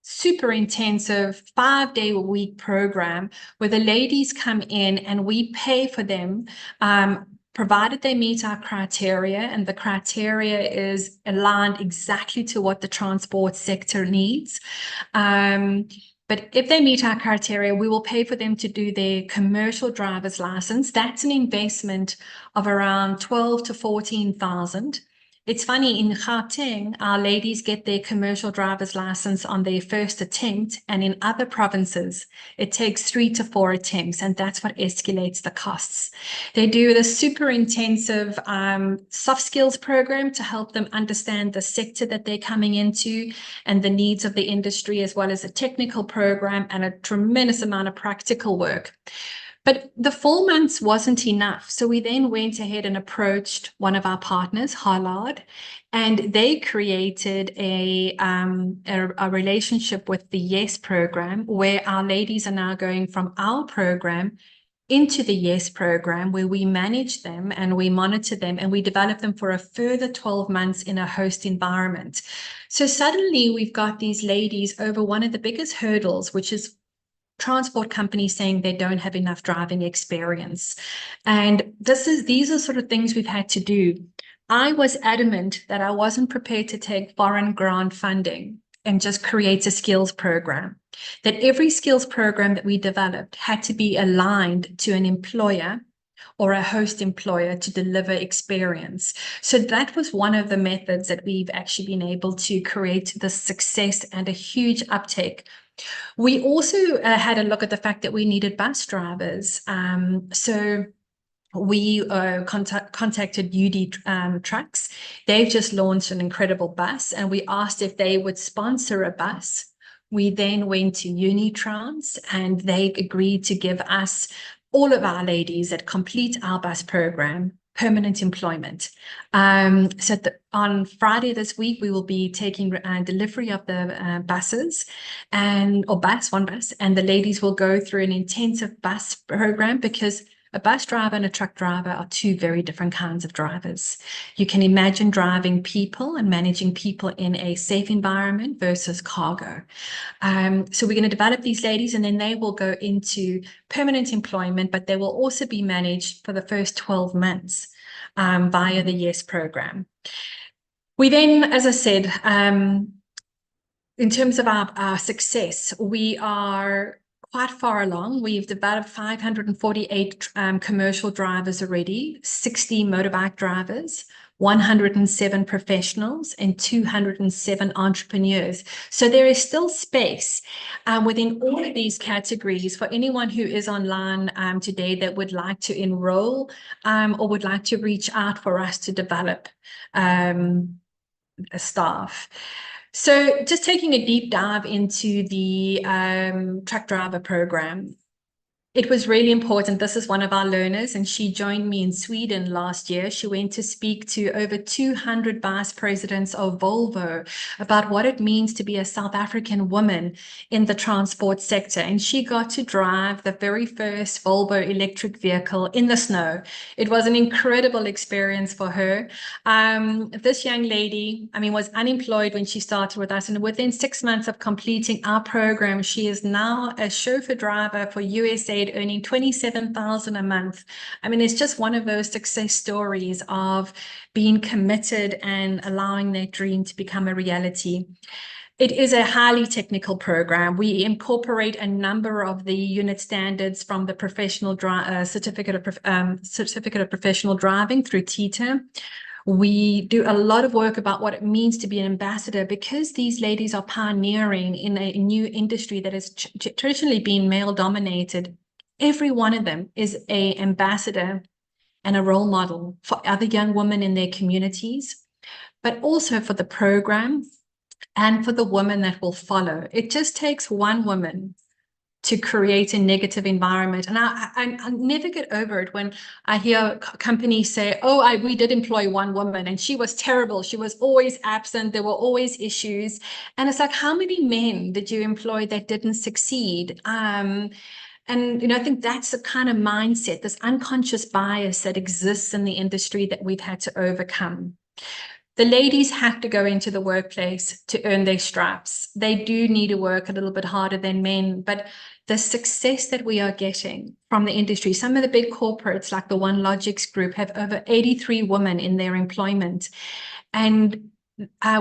super intensive 5-day-a-week program where the ladies come in and we pay for them provided they meet our criteria, and the criteria is aligned exactly to what the transport sector needs. But if they meet our criteria, we will pay for them to do their commercial driver's license. That's an investment of around 12 to 14,000. It's funny, in Gauteng, our ladies get their commercial driver's license on their first attempt, and in other provinces, it takes 3 to 4 attempts, and that's what escalates the costs. They do the super intensive soft skills program to help them understand the sector that they're coming into and the needs of the industry, as well as a technical program and a tremendous amount of practical work. But the 4 months wasn't enough. So we then went ahead and approached one of our partners, Harlard, and they created a relationship with the YES program, where our ladies are now going from our program into the YES program, where we manage them and we monitor them and we develop them for a further 12 months in a host environment. So suddenly we've got these ladies over one of the biggest hurdles, which is transport companies saying they don't have enough driving experience. And these are sort of things we've had to do. I was adamant that I wasn't prepared to take foreign grant funding and just create a skills program, that every skills program that we developed had to be aligned to an employer or a host employer to deliver experience. So that was one of the methods that we've actually been able to create the success and a huge uptake. We also had a look at the fact that we needed bus drivers. So we contacted UD Trucks. They've just launched an incredible bus, and we asked if they would sponsor a bus. We then went to Unitrans, and they agreed to give us, all of our ladies that complete our bus program, permanent employment. So on Friday this week, we will be taking delivery of the buses, one bus, and the ladies will go through an intensive bus program, because a bus driver and a truck driver are 2 very different kinds of drivers. You can imagine driving people and managing people in a safe environment versus cargo. So we're going to develop these ladies, and then they will go into permanent employment, but they will also be managed for the first 12 months via the YES program. We then, as I said, in terms of our success, we are quite far along. We've developed 548 commercial drivers already, 60 motorbike drivers, 107 professionals, and 207 entrepreneurs. So there is still space within all of these categories for anyone who is online today that would like to enroll or would like to reach out for us to develop a staff. So just taking a deep dive into the truck driver program, it was really important. This is one of our learners, and she joined me in Sweden last year. She went to speak to over 200 vice presidents of Volvo about what it means to be a South African woman in the transport sector. And she got to drive the very first Volvo electric vehicle in the snow. It was an incredible experience for her. This young lady, was unemployed when she started with us. And within 6 months of completing our program, she is now a chauffeur driver for USA paid, earning 27,000 a month. I mean, it's just one of those success stories of being committed and allowing their dream to become a reality. It is a highly technical program. We incorporate a number of the unit standards from the professional certificate of professional driving through TETA. We do a lot of work about what it means to be an ambassador, because these ladies are pioneering in a new industry that has traditionally been male dominated. Every one of them is an ambassador and a role model for other young women in their communities, but also for the program and for the women that will follow. It just takes one woman to create a negative environment. And I never get over it when I hear companies say, oh, we did employ one woman and she was terrible. She was always absent. There were always issues. And it's like, how many men did you employ that didn't succeed? And, you know, I think that's the kind of mindset, this unconscious bias that exists in the industry that we've had to overcome. The ladies have to go into the workplace to earn their stripes. They do need to work a little bit harder than men, but the success that we are getting from the industry, some of the big corporates like the One Logics Group have over 83 women in their employment. And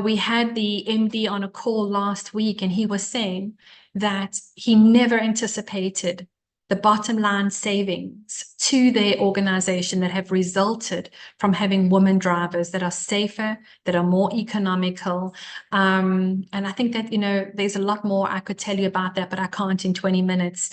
we had the MD on a call last week, and he was saying that he never anticipated the bottom line savings to their organization that have resulted from having women drivers that are safer, that are more economical. And I think that, you know, there's a lot more I could tell you about that, but I can't in 20 minutes.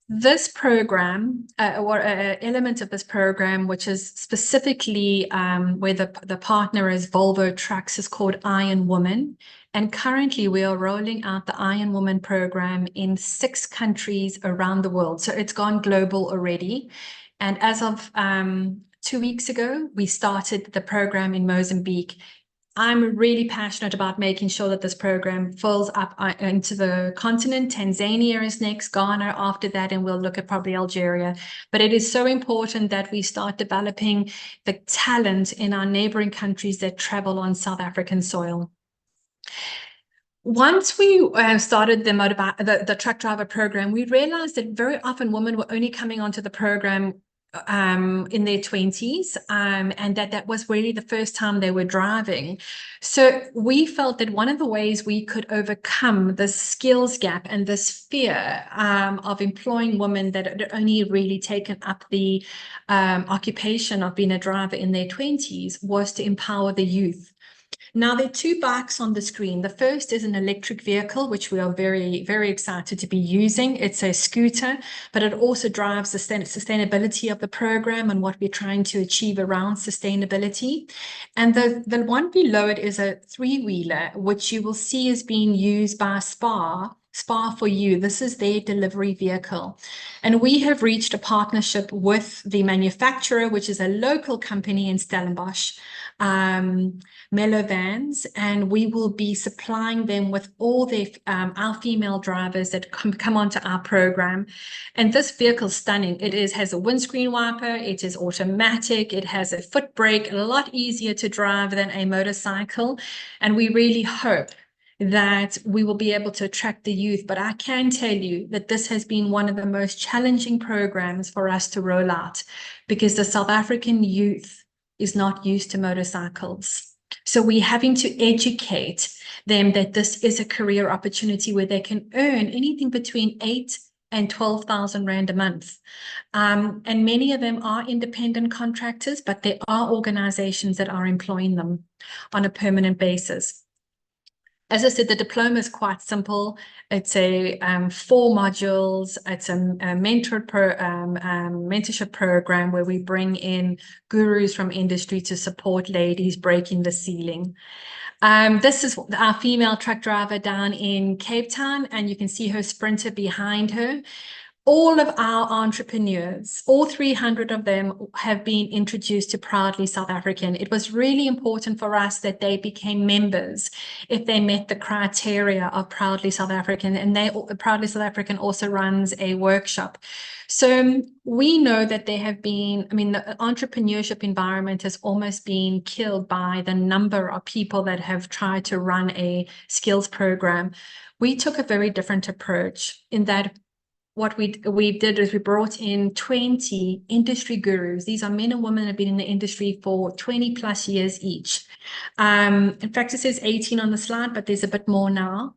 This program, or an element of this program, which is specifically where the partner is Volvo Trucks, is called Iron Woman. And currently we are rolling out the Iron Woman program in 6 countries around the world. So it's gone global already. And as of 2 weeks ago, we started the program in Mozambique. I'm really passionate about making sure that this program fills up into the continent. Tanzania is next, Ghana after that, and we'll look at probably Algeria. But it is so important that we start developing the talent in our neighboring countries that travel on South African soil. Once we started the truck driver program, we realized that very often women were only coming onto the program in their 20s, and that was really the first time they were driving. So we felt that one of the ways we could overcome this skills gap and this fear of employing women that had only really taken up the occupation of being a driver in their 20s was to empower the youth. Now, there are 2 bikes on the screen. The first is an electric vehicle, which we are very, very excited to be using. It's a scooter, but it also drives the sustainability of the program and what we're trying to achieve around sustainability. And the one below it is a 3-wheeler, which you will see is being used by SPAAFF for You. This is their delivery vehicle. And we have reached a partnership with the manufacturer, which is a local company in Stellenbosch, Mellow Vans, and we will be supplying them with all their our female drivers that come onto our program. And this vehicle is stunning. It has a windscreen wiper, it is automatic, it has a foot brake, a lot easier to drive than a motorcycle. And we really hope that we will be able to attract the youth. But I can tell you that this has been one of the most challenging programs for us to roll out, because the South African youth is not used to motorcycles. So we're having to educate them that this is a career opportunity where they can earn anything between 8,000 and 12,000 Rand a month. And many of them are independent contractors, but there are organizations that are employing them on a permanent basis. As I said, the diploma is quite simple. It's a 4 modules. It's a mentorship program where we bring in gurus from industry to support ladies breaking the ceiling. This is our female truck driver down in Cape Town, and you can see her sprinter behind her. All of our entrepreneurs, all 300 of them, have been introduced to Proudly South African. It was really important for us that they became members if they met the criteria of Proudly South African, and Proudly South African also runs a workshop. So we know that there have been, the entrepreneurship environment has almost been killed by the number of people that have tried to run a skills program. We took a very different approach in that what we did is we brought in 20 industry gurus. These are men and women that have been in the industry for 20 plus years each. In fact, it says 18 on the slide, but there's a bit more now.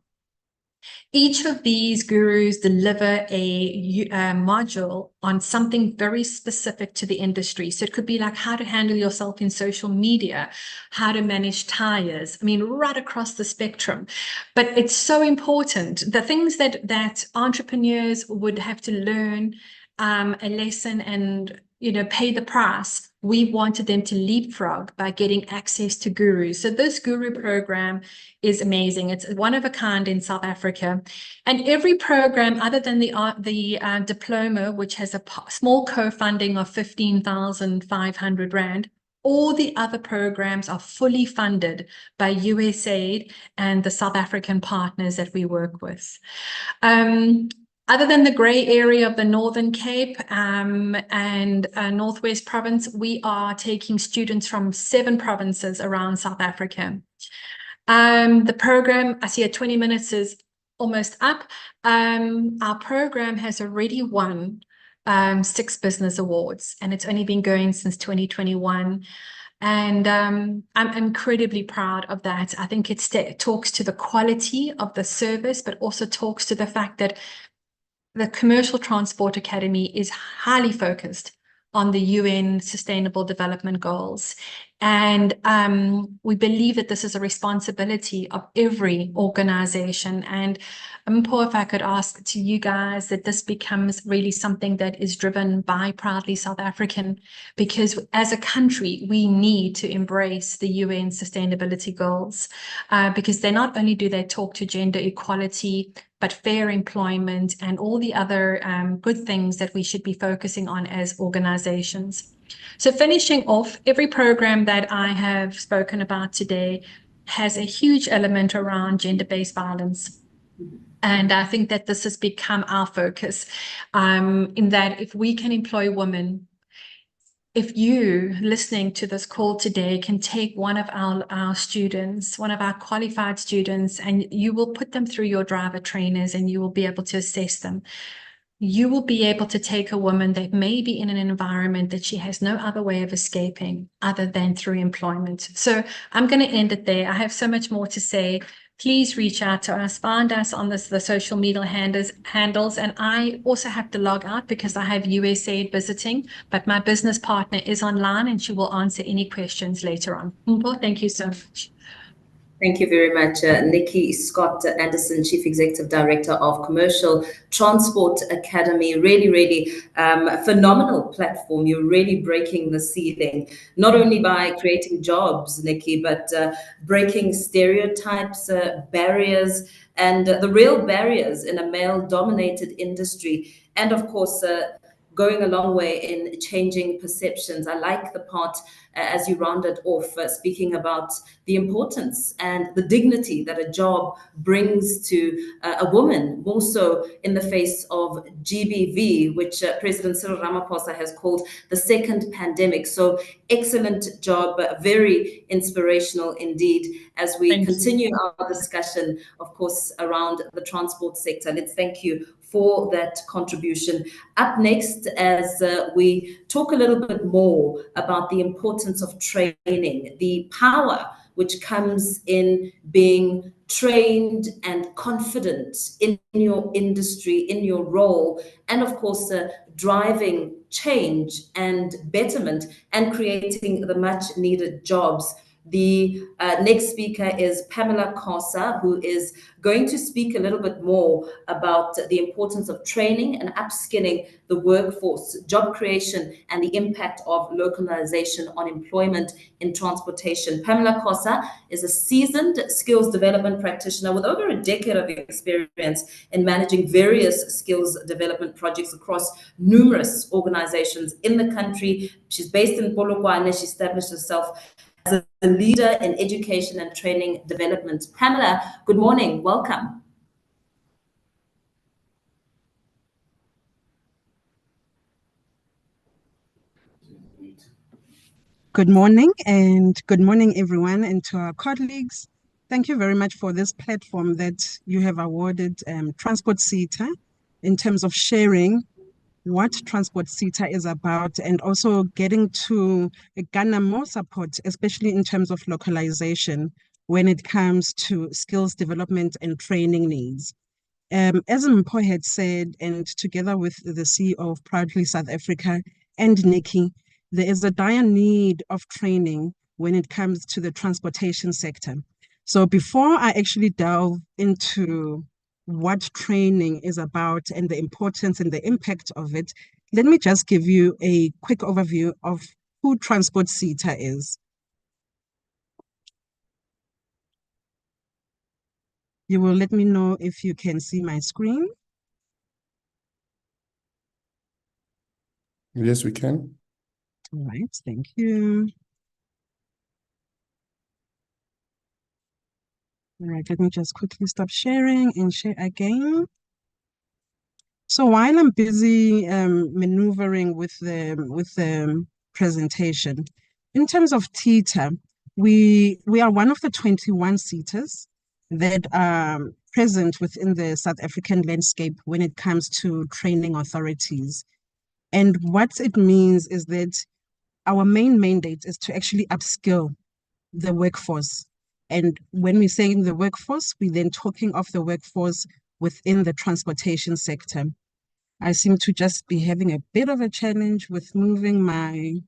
Each of these gurus deliver a module on something very specific to the industry. So it could be like how to handle yourself in social media, how to manage tires. I mean, right across the spectrum. But it's so important. The things that entrepreneurs would have to learn a lesson and pay the price, we wanted them to leapfrog by getting access to gurus. So this guru program is amazing. It's one of a kind in South Africa. And every program, other than the diploma, which has a small co-funding of 15,500 Rand, all the other programs are fully funded by USAID and the South African partners that we work with. Other than the grey area of the Northern Cape and Northwest Province, we are taking students from 7 provinces around South Africa. The program, I see 20 minutes is almost up. Our program has already won 6 business awards, and it's only been going since 2021. And I'm incredibly proud of that. I think it talks to the quality of the service, but also talks to the fact that the Commercial Transport Academy is highly focused on the UN Sustainable Development Goals. And we believe that this is a responsibility of every organization. And Mpho, if I could ask to you guys that this becomes really something that is driven by Proudly South African, because as a country, we need to embrace the UN Sustainability Goals, because they not only do they talk to gender equality, but fair employment and all the other good things that we should be focusing on as organizations. So finishing off, every program that I have spoken about today has a huge element around gender-based violence. And I think that this has become our focus, in that if we can employ women, if you listening to this call today can take one of our students, one of our qualified students, and you will put them through your driver trainers and you will be able to assess them. You will be able to take a woman that may be in an environment that she has no other way of escaping other than through employment. So I'm going to end it there. I have so much more to say. Please reach out to us, find us on the social media handles. And I also have to log out because I have USAID visiting, but my business partner is online and she will answer any questions later on. Mpho, thank you so much. Thank you very much, Nikki Scott Anderson, Chief Executive Director of Commercial Transport Academy. Really, really phenomenal platform. You're really breaking the ceiling, not only by creating jobs, Nikki, but breaking stereotypes, barriers, and the real barriers in a male-dominated industry. And of course, going a long way in changing perceptions. I like the part as you rounded off, speaking about the importance and the dignity that a job brings to a woman, more so in the face of GBV, which President Cyril Ramaphosa has called the second pandemic. So excellent job, very inspirational indeed, as we continue our discussion, of course, around the transport sector. Let's thank you for that contribution. Up next, as we talk a little bit more about the importance of training, the power which comes in being trained and confident in your industry, in your role, and of course, driving change and betterment and creating the much needed jobs. The next speaker is Pamela Khosa, who is going to speak a little bit more about the importance of training and upskilling the workforce, job creation, and the impact of localization on employment in transportation. Pamela Khosa is a seasoned skills development practitioner with over a decade of experience in managing various skills development projects across numerous organizations in the country. She's based in Polokwane. She established herself as a leader in education and training development. Pamela, good morning. Welcome. Good morning, and good morning, everyone, and to our colleagues. Thank you very much for this platform that you have awarded Transport SETA in terms of sharing what Transport SETA is about, and also getting to garner more support, especially in terms of localization when it comes to skills development and training needs. As Mpho had said, and together with the CEO of Proudly South Africa and Nikki, there is a dire need of training when it comes to the transportation sector. So before I actually delve into what training is about and the importance and the impact of it, let me just give you a quick overview of who Transport SETA is. You will let me know if you can see my screen. Yes, we can. All right, thank you. All right, let me just quickly stop sharing and share again. So while I'm busy maneuvering with the presentation, in terms of TETA, we are one of the 21 SETAs that are present within the South African landscape when it comes to training authorities. And what it means is that our main mandate is to actually upskill the workforce. And when we say in the workforce, we're then talking of the workforce within the transportation sector. I seem to just be having a bit of a challenge with moving my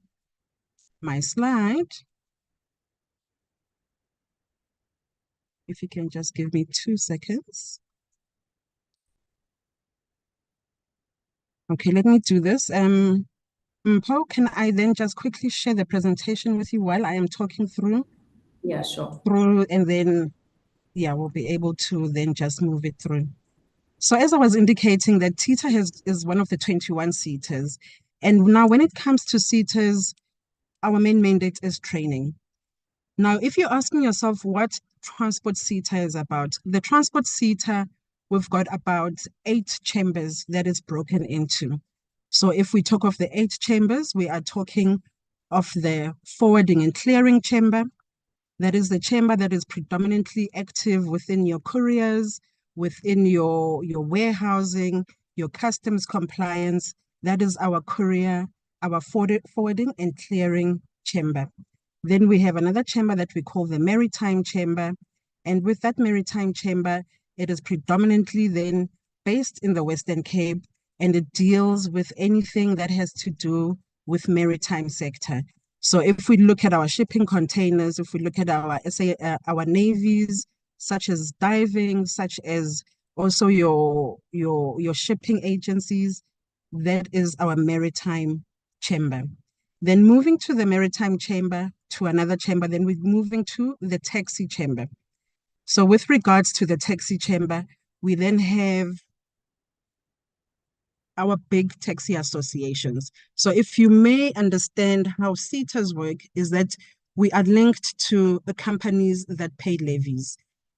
slide. If you can just give me 2 seconds. Okay, let me do this. Mpho, can I then just quickly share the presentation with you while I am talking through? Yeah, sure. And then, yeah, we'll be able to then just move it through. So as I was indicating, that TETA is one of the 21 SETAs. And now when it comes to SETAs, our main mandate is training. Now, if you're asking yourself what Transport SETA is about, the Transport SETA, we've got about 8 chambers that is broken into. So if we talk of the 8 chambers, we are talking of the forwarding and clearing chamber. That is the chamber that is predominantly active within your couriers, within your warehousing, your customs compliance. That is our courier, our forwarding and clearing chamber. Then we have another chamber that we call the maritime chamber. And with that maritime chamber, it is predominantly then based in the Western Cape, and it deals with anything that has to do with maritime sector. So if we look at our shipping containers, if we look at our navies, such as diving, such as also your shipping agencies, that is our maritime chamber. Then moving to the maritime chamber to another chamber, then we're moving to the taxi chamber. So with regards to the taxi chamber, we then have our big taxi associations. So if you may understand how SETAs work, is that we are linked to the companies that pay levies.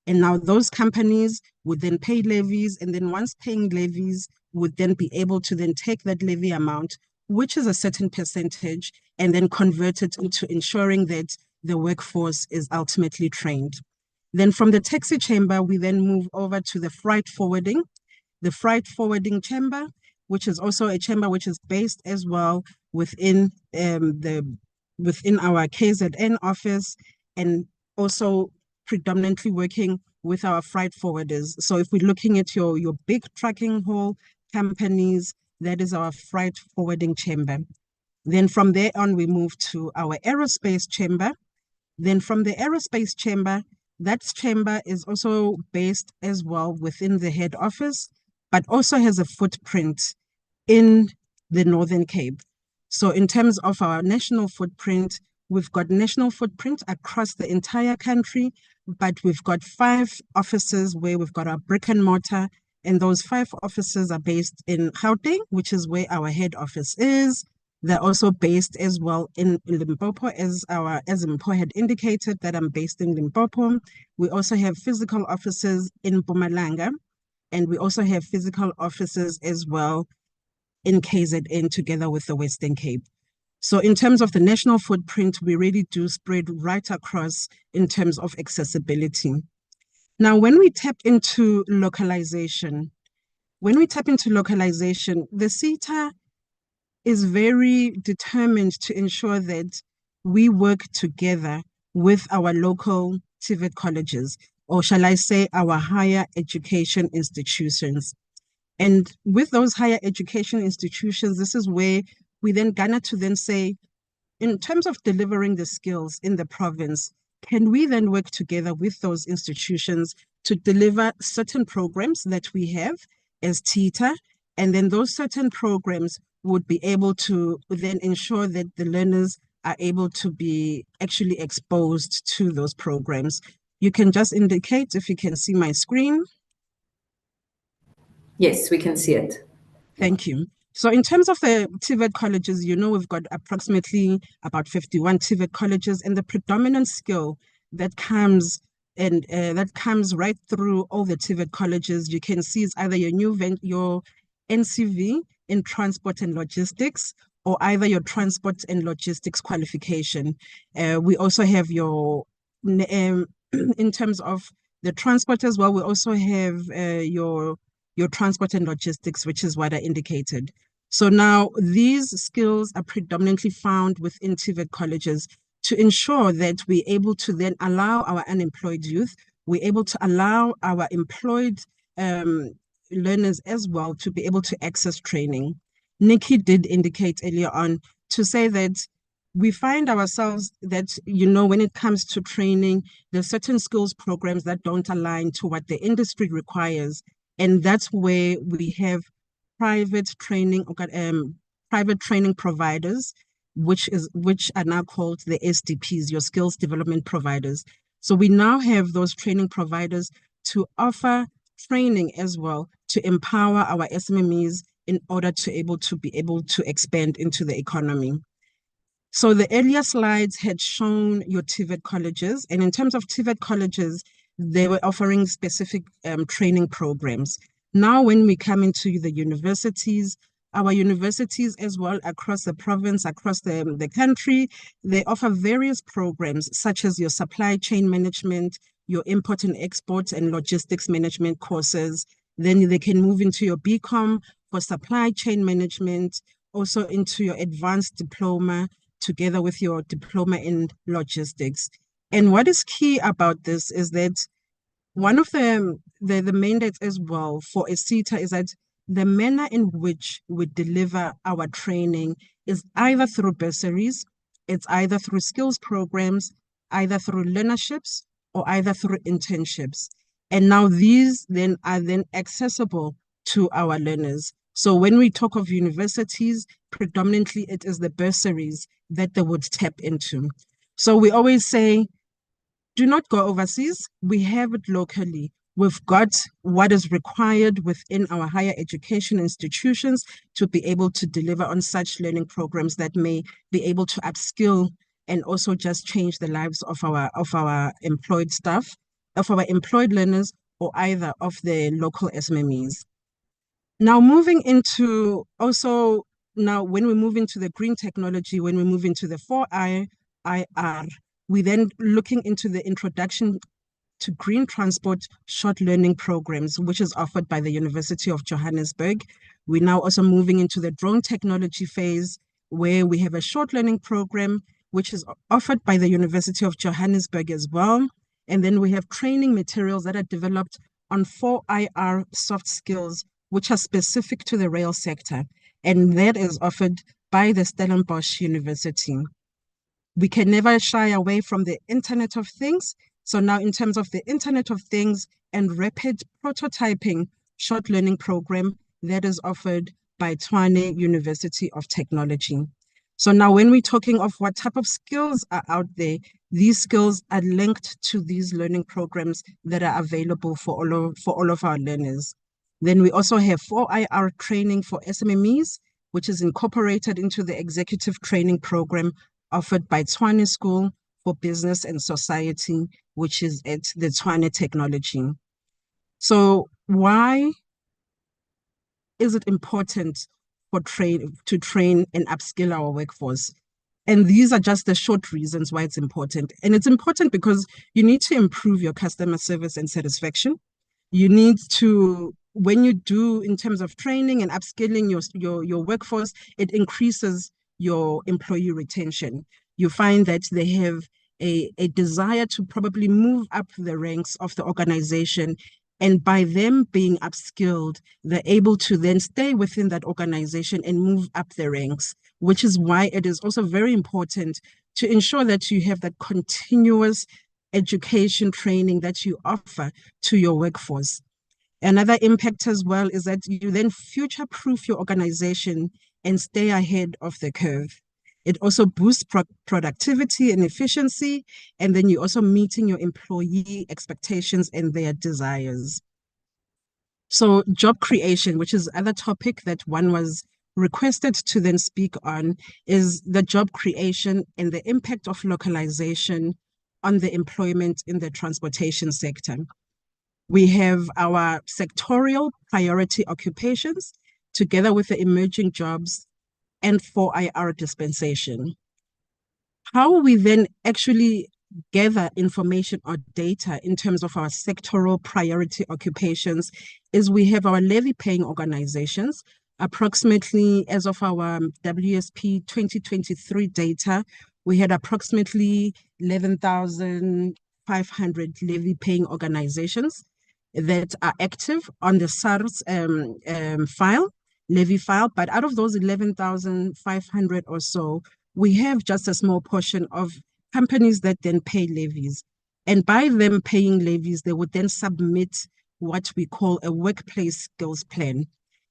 And now those companies would then pay levies, and then once paying levies, would then be able to then take that levy amount, which is a certain percentage, and then convert it into ensuring that the workforce is ultimately trained. Then from the taxi chamber, we then move over to the freight forwarding. The freight forwarding chamber, which is also a chamber which is based as well within within our KZN office, and also predominantly working with our freight forwarders. So if we're looking at your big trucking haul companies, that is our freight forwarding chamber. Then from there on, we move to our aerospace chamber. Then from the aerospace chamber, that chamber is also based as well within the head office, but also has a footprint in the Northern Cape. So in terms of our national footprint, we've got national footprint across the entire country, but we've got 5 offices where we've got our brick and mortar, and those 5 offices are based in Gauteng, which is where our head office is. They're also based as well in Limpopo, as Mpho had indicated that I'm based in Limpopo. We also have physical offices in Mpumalanga, and we also have physical offices as well in KZN together with the Western Cape. So in terms of the national footprint, we really do spread right across in terms of accessibility. Now, when we tap into localization, When we tap into localization, the SETA is very determined to ensure that we work together with our local TVET colleges, or shall I say our higher education institutions. And with those higher education institutions, this is where we then garner to then say, in terms of delivering the skills in the province, can we then work together with those institutions to deliver certain programs that we have as TETA? And then those certain programs would be able to then ensure that the learners are able to be actually exposed to those programs. You can just indicate if you can see my screen. Yes, we can see it. Thank you. So in terms of the TVET colleges, we've got approximately about 51 TVET colleges, and the predominant skill that comes right through all the TVET colleges, you can see is either your NCV in transport and logistics, or either your transport and logistics qualification. We also have in terms of the transport as well, we also have your transport and logistics, which is what I indicated. So now these skills are predominantly found within TVET colleges to ensure that we're able to then allow our unemployed youth, we're able to allow our employed learners as well to be able to access training. Nikki did indicate earlier on to say that we find ourselves that, when it comes to training, there's certain skills programs that don't align to what the industry requires. And that's where we have private training providers, which are now called the SDPs, your skills development providers. So we now have those training providers to offer training as well to empower our SMMEs in order to be able to expand into the economy. So the earlier slides had shown your TVET colleges, and in terms of TVET colleges, they were offering specific training programs. Now, when we come into the universities, our universities as well across the province, across the country, they offer various programs such as your supply chain management, your import and export and logistics management courses. Then they can move into your BCom for supply chain management, also into your advanced diploma, together with your diploma in logistics. And what is key about this is that one of the mandates as well for a SETA is that the manner in which we deliver our training is either through bursaries, it's either through skills programs, either through learnerships, or either through internships. And now these then are accessible to our learners. So when we talk of universities, predominantly it is the bursaries that they would tap into. So we always say, do not go overseas. We have it locally. We've got what is required within our higher education institutions to be able to deliver on such learning programs that may be able to upskill and also just change the lives of our employed staff, of our employed learners, or either of the local SMMEs. Now moving into when we move into the green technology, when we move into the 4IR, we then looking into the introduction to green transport short learning programs, which is offered by the University of Johannesburg. We're now also moving into the drone technology phase, where we have a short learning program, which is offered by the University of Johannesburg as well. And then we have training materials that are developed on 4IR soft skills, which are specific to the rail sector. And that is offered by the Stellenbosch University. We can never shy away from the Internet of Things. So now in terms of the Internet of Things and rapid prototyping short learning program that is offered by Tshwane University of Technology. So now when we're talking of what type of skills are out there, these skills are linked to these learning programs that are available for all of our learners. Then we also have 4IR training for SMMEs, which is incorporated into the executive training program offered by Tshwane School for Business and Society, which is at the Tshwane Technology. So why is it important to train and upskill our workforce? And these are just the short reasons why it's important. And it's important because you need to improve your customer service and satisfaction. You need to when you do in terms of training and upskilling your workforce, it increases your employee retention. You find that they have a desire to probably move up the ranks of the organization. And by them being upskilled, they're able to then stay within that organization and move up the ranks, which is why it is also very important to ensure that you have that continuous education training that you offer to your workforce. Another impact as well is that you then future-proof your organization and stay ahead of the curve. It also boosts productivity and efficiency, and then you're also meeting your employee expectations and their desires. So job creation, which is other topic that one was requested to then speak on, is the job creation and the impact of localization on the employment in the transportation sector. We have our sectorial priority occupations together with the emerging jobs and 4IR dispensation. How we then actually gather information or data in terms of our sectoral priority occupations is we have our levy paying organizations. Approximately, as of our WSP 2023 data, we had approximately 11,500 levy paying organizations that are active on the SARS levy file. But out of those 11,500 or so, we have just a small portion of companies that then pay levies. And by them paying levies, they would then submit what we call a workplace skills plan.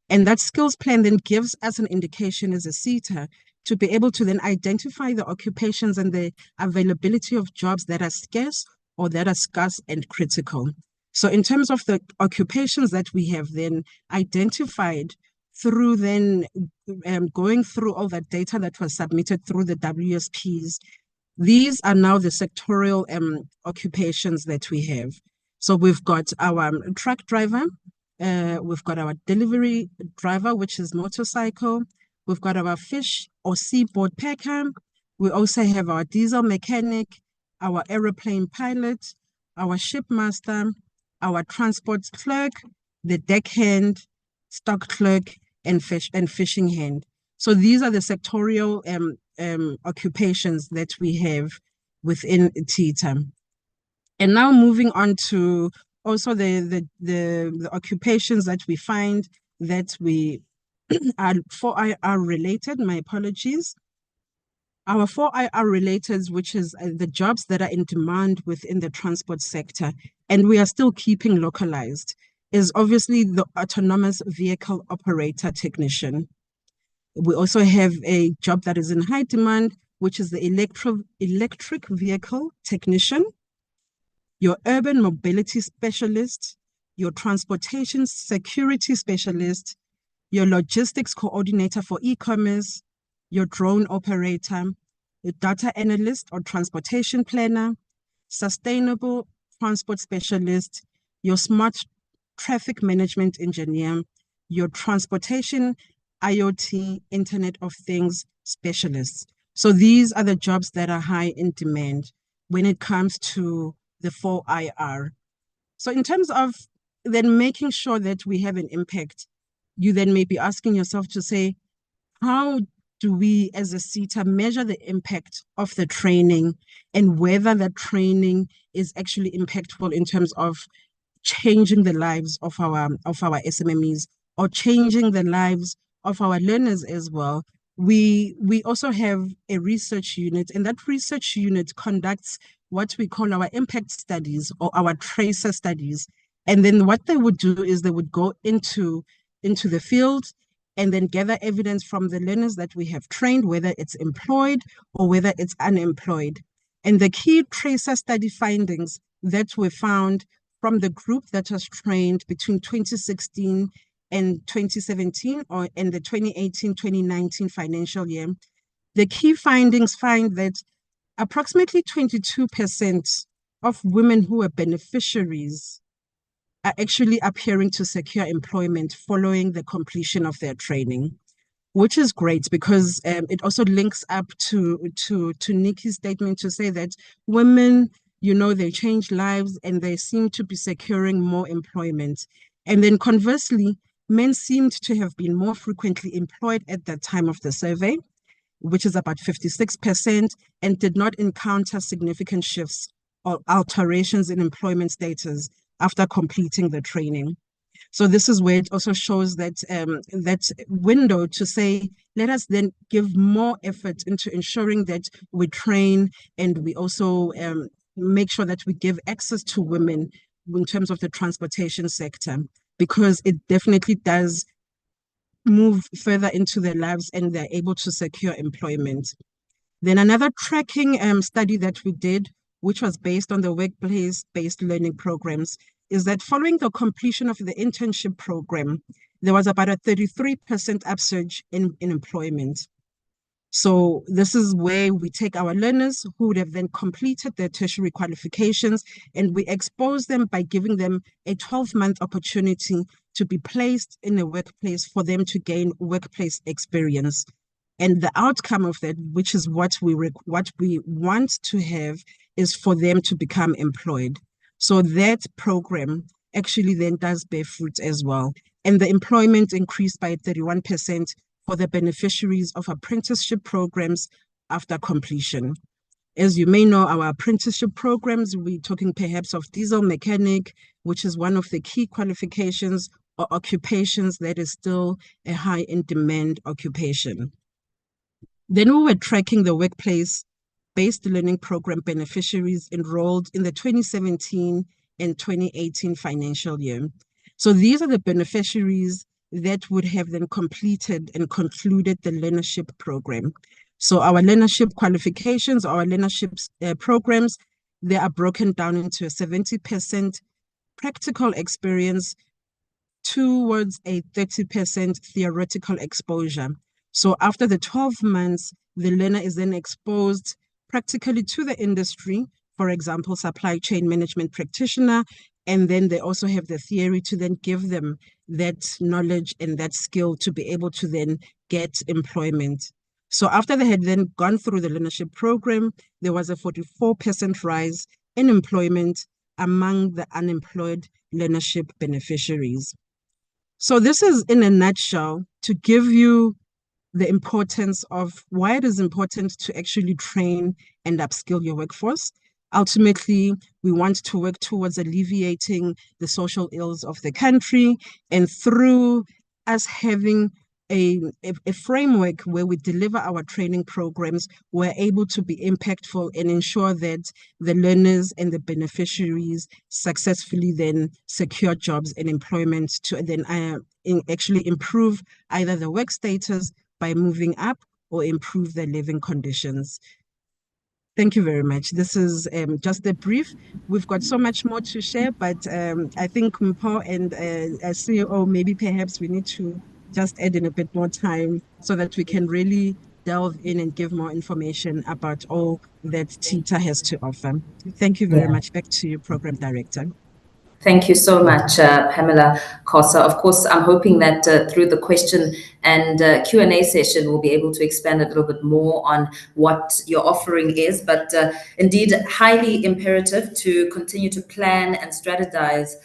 And that skills plan then gives us an indication as a SETA to be able to then identify the occupations and the availability of jobs that are scarce or that are scarce and critical. So in terms of the occupations that we have then identified through then going through all that data that was submitted through the WSPs, these are now the sectorial occupations that we have. So we've got our truck driver, we've got our delivery driver, which is motorcycle, we've got our fish or seaboard packer, we also have our diesel mechanic, our aeroplane pilot, our shipmaster, our transport clerk, the deckhand, stock clerk, and fishing hand. So these are the sectorial occupations that we have within TETA. And now moving on to also the occupations that we find that we are 4IR related, my apologies. Our 4IR related, which is the jobs that are in demand within the transport sector, and we are still keeping localized, is obviously the autonomous vehicle operator technician. We also have a job that is in high demand, which is the electric vehicle technician, your urban mobility specialist, your transportation security specialist, your logistics coordinator for e-commerce, your drone operator, your data analyst or transportation planner, sustainable transport specialist, your smart traffic management engineer, your transportation IoT Internet of Things specialists. So these are the jobs that are high in demand when it comes to the 4IR. So in terms of then making sure that we have an impact, you then may be asking yourself to say, how do we as a SETA measure the impact of the training and whether that training is actually impactful in terms of changing the lives of our SMMEs or changing the lives of our learners as well? We also have a research unit, and that research unit conducts what we call our impact studies or our tracer studies. And then what they would do is they would go into the field and then gather evidence from the learners that we have trained, whether it's employed or whether it's unemployed. And the key tracer study findings that were found from the group that was trained between 2016 and 2017 or in the 2018-2019 financial year, the key findings find that approximately 22% of women who are beneficiaries are actually appearing to secure employment following the completion of their training, which is great because it also links up to Nikki's statement to say that women, they change lives and they seem to be securing more employment. And then conversely, men seemed to have been more frequently employed at that time of the survey, which is about 56%, and did not encounter significant shifts or alterations in employment status after completing the training. So this is where it also shows that that window to say, let us then give more effort into ensuring that we train and we also make sure that we give access to women in terms of the transportation sector, because it definitely does move further into their lives and they're able to secure employment. Then another tracking study that we did, which was based on the workplace-based learning programs, is that following the completion of the internship program, there was about a 33% upsurge in employment. So this is where we take our learners who would have then completed their tertiary qualifications and we expose them by giving them a 12-month opportunity to be placed in a workplace for them to gain workplace experience. And the outcome of that, which is what we want to have, is for them to become employed. So that program actually then does bear fruit as well. And the employment increased by 31% for the beneficiaries of apprenticeship programs after completion. As you may know, our apprenticeship programs, we're talking perhaps of diesel mechanic, which is one of the key qualifications or occupations that is still a high in demand occupation. Then we were tracking the workplace-based learning program beneficiaries enrolled in the 2017 and 2018 financial year. So these are the beneficiaries that would have then completed and concluded the learnership program. So our learnership qualifications, our learnership programs, they are broken down into a 70% practical experience towards a 30% theoretical exposure. So after the 12 months, the learner is then exposed practically to the industry, for example, supply chain management practitioner, and then they also have the theory to then give them that knowledge and that skill to be able to then get employment. So after they had then gone through the learnership program, there was a 44% rise in employment among the unemployed learnership beneficiaries. So this is in a nutshell to give you the importance of why it is important to actually train and upskill your workforce. Ultimately, we want to work towards alleviating the social ills of the country, and through us having a framework where we deliver our training programs, we're able to be impactful and ensure that the learners and the beneficiaries successfully then secure jobs and employment to then actually improve either the work status by moving up or improve their living conditions. Thank you very much. This is just a brief. We've got so much more to share, but I think Mpho and as CEO, maybe perhaps we need to just add in a bit more time so that we can really delve in and give more information about all that TETA has to offer. Thank you very much. Back to you, Program Director. Thank you so much, Pamela Khosa. Of course, I'm hoping that through the question and Q&A session, we'll be able to expand a little bit more on what your offering is, but indeed, highly imperative to continue to plan and strategize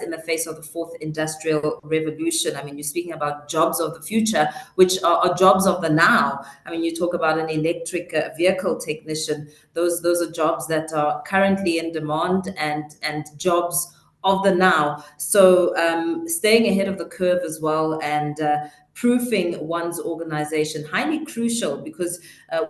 in the face of the fourth industrial revolution. I mean, you're speaking about jobs of the future, which are jobs of the now. I mean, you talk about an electric vehicle technician. Those are jobs that are currently in demand and jobs of the now. So staying ahead of the curve as well and proofing one's organization, highly crucial, because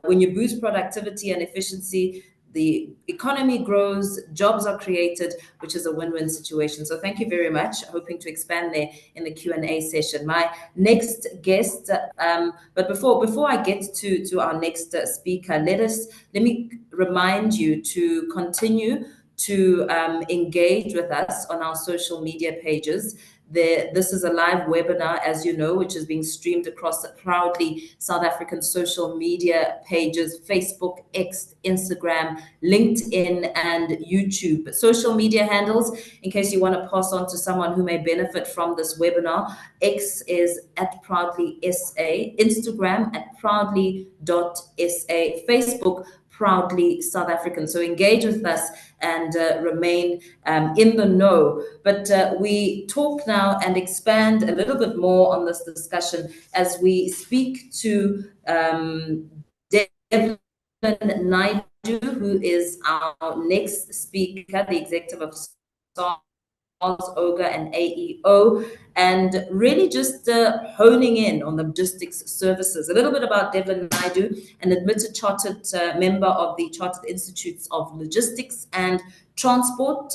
when you boost productivity and efficiency, the economy grows, jobs are created, which is a win-win situation. So thank you very much. Hoping to expand there in the Q&A session. My next guest, but before I get to our next speaker, let me remind you to continue to engage with us on our social media pages. This is a live webinar, as you know, which is being streamed across proudly South African social media pages, Facebook, X, Instagram, LinkedIn, and YouTube. Social media handles, in case you want to pass on to someone who may benefit from this webinar. X is @ProudlySA, Instagram @proudly.sa, Facebook proudly South African. So engage with us and remain in the know. But we talk now and expand a little bit more on this discussion as we speak to Devlin Naidu, who is our next speaker, the executive of SAAFF, OGA and AEO, and really just honing in on the logistics services. A little bit about Devlin Naidu, an admitted chartered member of the Chartered Institutes of Logistics and Transport,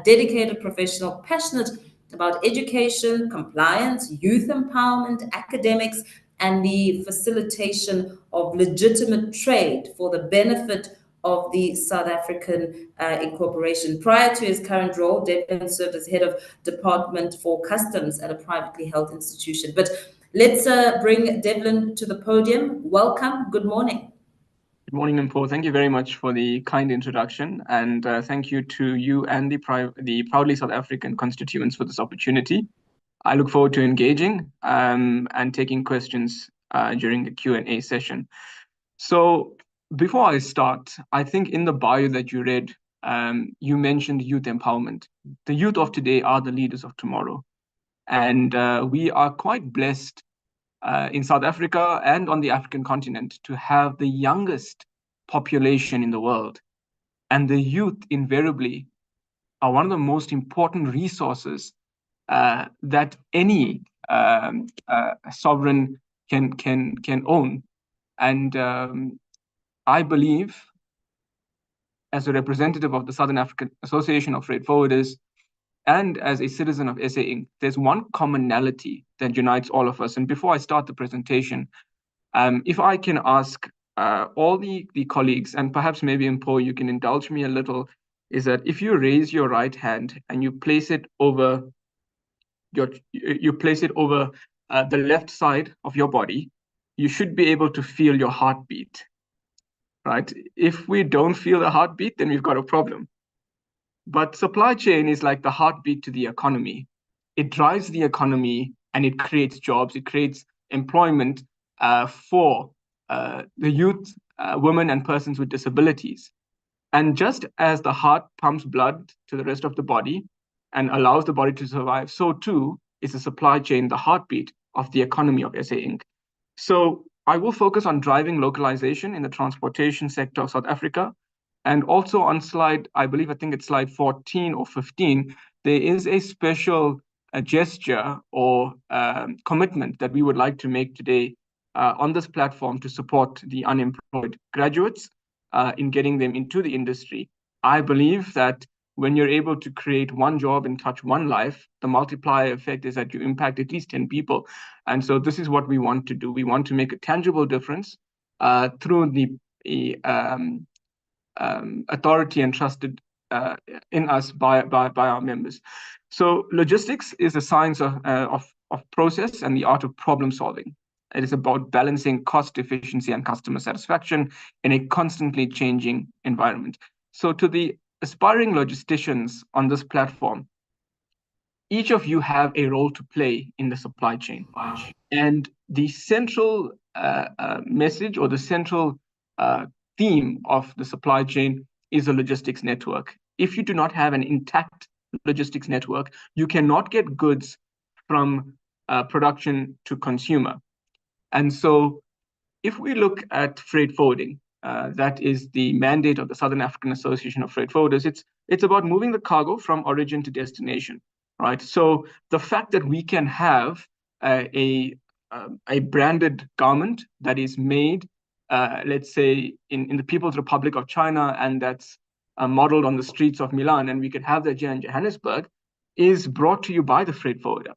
dedicated professional, passionate about education, compliance, youth empowerment, academics, and the facilitation of legitimate trade for the benefit of the South African incorporation. Prior to his current role, Devlin served as head of department for customs at a privately held institution. But let's bring Devlin to the podium. Welcome. Good morning. Good morning, Mpho. Thank you very much for the kind introduction, and thank you to you and the Proudly South African constituents for this opportunity. I look forward to engaging and taking questions during the Q&A session. So before I start, I think in the bio that you read, you mentioned youth empowerment. The youth of today are the leaders of tomorrow. And we are quite blessed in South Africa and on the African continent to have the youngest population in the world. And the youth invariably are one of the most important resources that any sovereign can own. And I believe, as a representative of the Southern African Association of Freight Forwarders and as a citizen of SA Inc., there's one commonality that unites all of us. And before I start the presentation, if I can ask all the colleagues, and perhaps maybe Mpho, you can indulge me a little, is that if you raise your right hand and you place it over the left side of your body, you should be able to feel your heartbeat, right? If we don't feel the heartbeat, then we've got a problem. But supply chain is like the heartbeat to the economy. It drives the economy and it creates jobs. It creates employment for the youth, women, and persons with disabilities. And just as the heart pumps blood to the rest of the body and allows the body to survive, so too is the supply chain, the heartbeat of the economy of SA Inc. So I will focus on driving localization in the transportation sector of South Africa. And also on slide, I think it's slide 14 or 15, there is a special gesture or commitment that we would like to make today on this platform to support the unemployed graduates in getting them into the industry. I believe that when you're able to create one job and touch one life, the multiplier effect is that you impact at least 10 people. And so this is what we want to do. We want to make a tangible difference through the authority entrusted in us by our members. So logistics is the science of process and the art of problem solving. It is about balancing cost efficiency and customer satisfaction in a constantly changing environment. So to the aspiring logisticians on this platform, each of you have a role to play in the supply chain. And the central message or the central theme of the supply chain is a logistics network. If you do not have an intact logistics network, you cannot get goods from production to consumer. And so if we look at freight forwarding, that is the mandate of the Southern African Association of Freight Forwarders. It's about moving the cargo from origin to destination, right? So the fact that we can have a branded garment that is made, let's say, in the People's Republic of China, and that's modeled on the streets of Milan, and we could have that here in Johannesburg, is brought to you by the freight forwarder.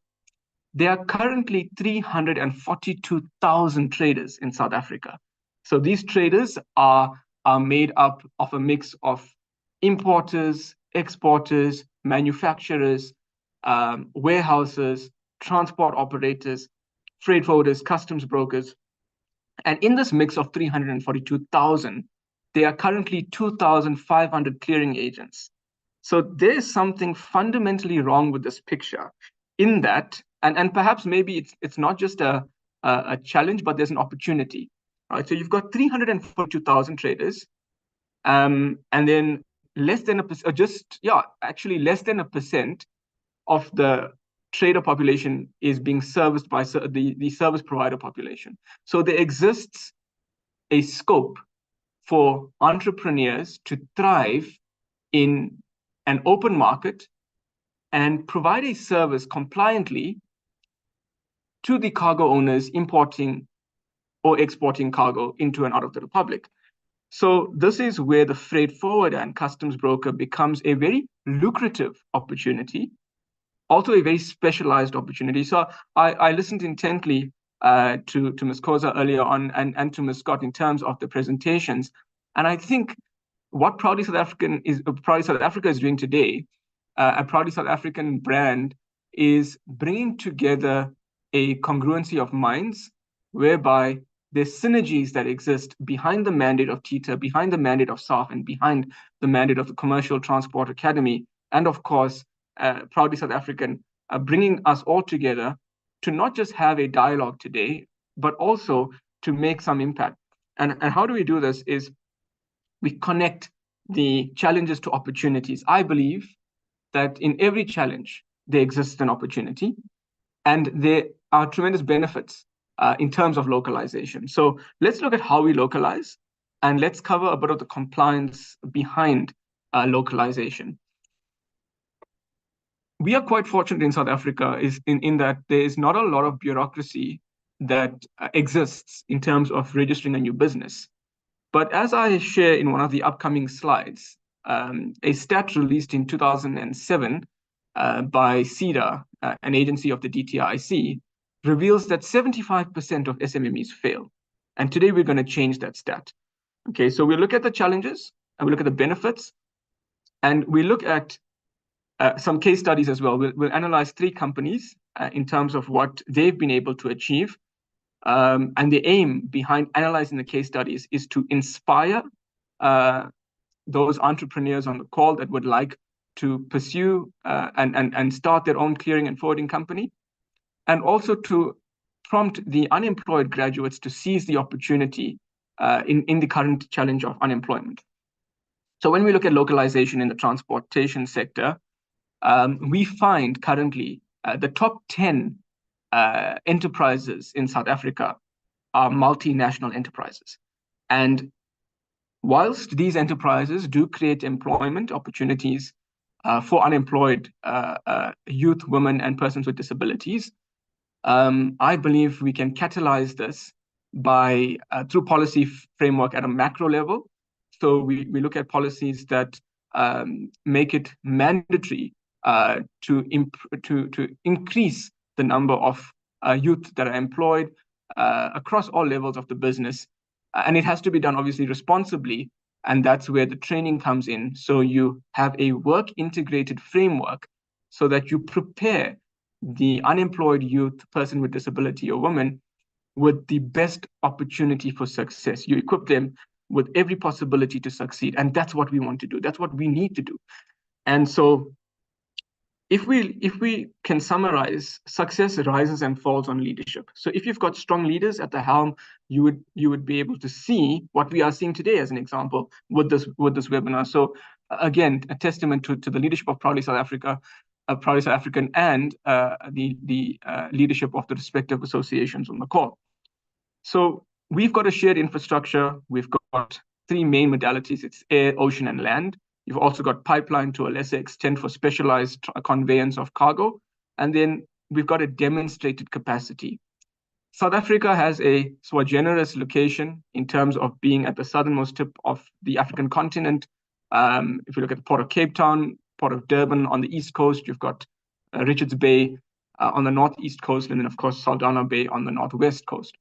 There are currently 342,000 traders in South Africa. So these traders are made up of a mix of importers, exporters, manufacturers, warehouses, transport operators, freight forwarders, customs brokers. And in this mix of 342,000, there are currently 2,500 clearing agents. So there's something fundamentally wrong with this picture in that, and perhaps maybe it's not just a challenge, but there's an opportunity. Right? So you've got 342,000 traders, And then less than actually less than 1% of the trader population is being serviced by the service provider population. So there exists a scope for entrepreneurs to thrive in an open market and provide a service compliantly to the cargo owners importing or exporting cargo into and out of the Republic. So this is where the freight forwarder and customs broker becomes a very lucrative opportunity, also a very specialized opportunity. So I listened intently to Ms. Koza earlier on and to Ms. Scott in terms of the presentations. And I think what Proudly South Africa is doing today, a Proudly South African brand, is bringing together a congruency of minds whereby there's synergies that exist behind the mandate of TETA, behind the mandate of SAAFF, and behind the mandate of the Commercial Transport Academy, and of course, Proudly South African, bringing us all together to not just have a dialogue today, but also to make some impact. And how do we do this is we connect the challenges to opportunities. I believe that in every challenge, there exists an opportunity, and there are tremendous benefits in terms of localization. So let's look at how we localize, and let's cover a bit of the compliance behind localization. We are quite fortunate in South Africa in that there is not a lot of bureaucracy that exists in terms of registering a new business. But as I share in one of the upcoming slides, a stat released in 2007 by SEDA, an agency of the DTIC, reveals that 75% of SMMEs fail. And today we're going to change that stat. Okay, so we look at the challenges and we look at the benefits, and we look at some case studies as well. We'll analyze 3 companies in terms of what they've been able to achieve. And the aim behind analyzing the case studies is to inspire those entrepreneurs on the call that would like to pursue and start their own clearing and forwarding company, and also to prompt the unemployed graduates to seize the opportunity in the current challenge of unemployment. So when we look at localization in the transportation sector, we find currently the top 10 enterprises in South Africa are multinational enterprises. And whilst these enterprises do create employment opportunities for unemployed youth, women, and persons with disabilities, I believe we can catalyze this by through policy framework at a macro level. So we look at policies that make it mandatory to increase the number of youth that are employed across all levels of the business. And it has to be done obviously responsibly. And that's where the training comes in. So you have a work integrated framework so that you prepare the unemployed youth, person with disability, or woman with the best opportunity for success. You equip them with every possibility to succeed. And that's what we want to do. That's what we need to do. And so if we can summarize, success rises and falls on leadership. So if you've got strong leaders at the helm, you would be able to see what we are seeing today as an example with this webinar. So again, a testament to the leadership of Proudly South Africa, Proudly South African, and the leadership of the respective associations on the call. So we've got a shared infrastructure. We've got 3 main modalities. It's air, ocean, and land. You've also got pipeline to a lesser extent for specialized conveyance of cargo. And then we've got a demonstrated capacity. South Africa has a sui generis location in terms of being at the southernmost tip of the African continent. If you look at the Port of Cape Town, Port of Durban on the east coast, you've got Richards Bay on the northeast coast, and then of course Saldanha Bay on the northwest coast.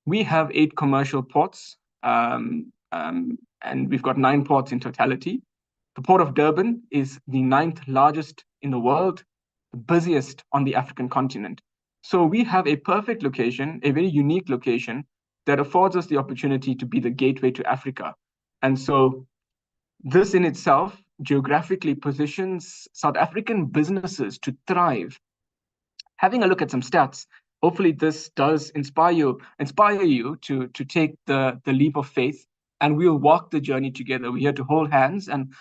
We have 8 commercial ports, and we've got 9 ports in totality. The Port of Durban is the 9th largest in the world, the busiest on the African continent. So we have a perfect location, a very unique location that affords us the opportunity to be the gateway to Africa. And so this in itself geographically positions South African businesses to thrive. Having a look at some stats, hopefully this does inspire you to take the leap of faith and we'll walk the journey together. We're here to hold hands and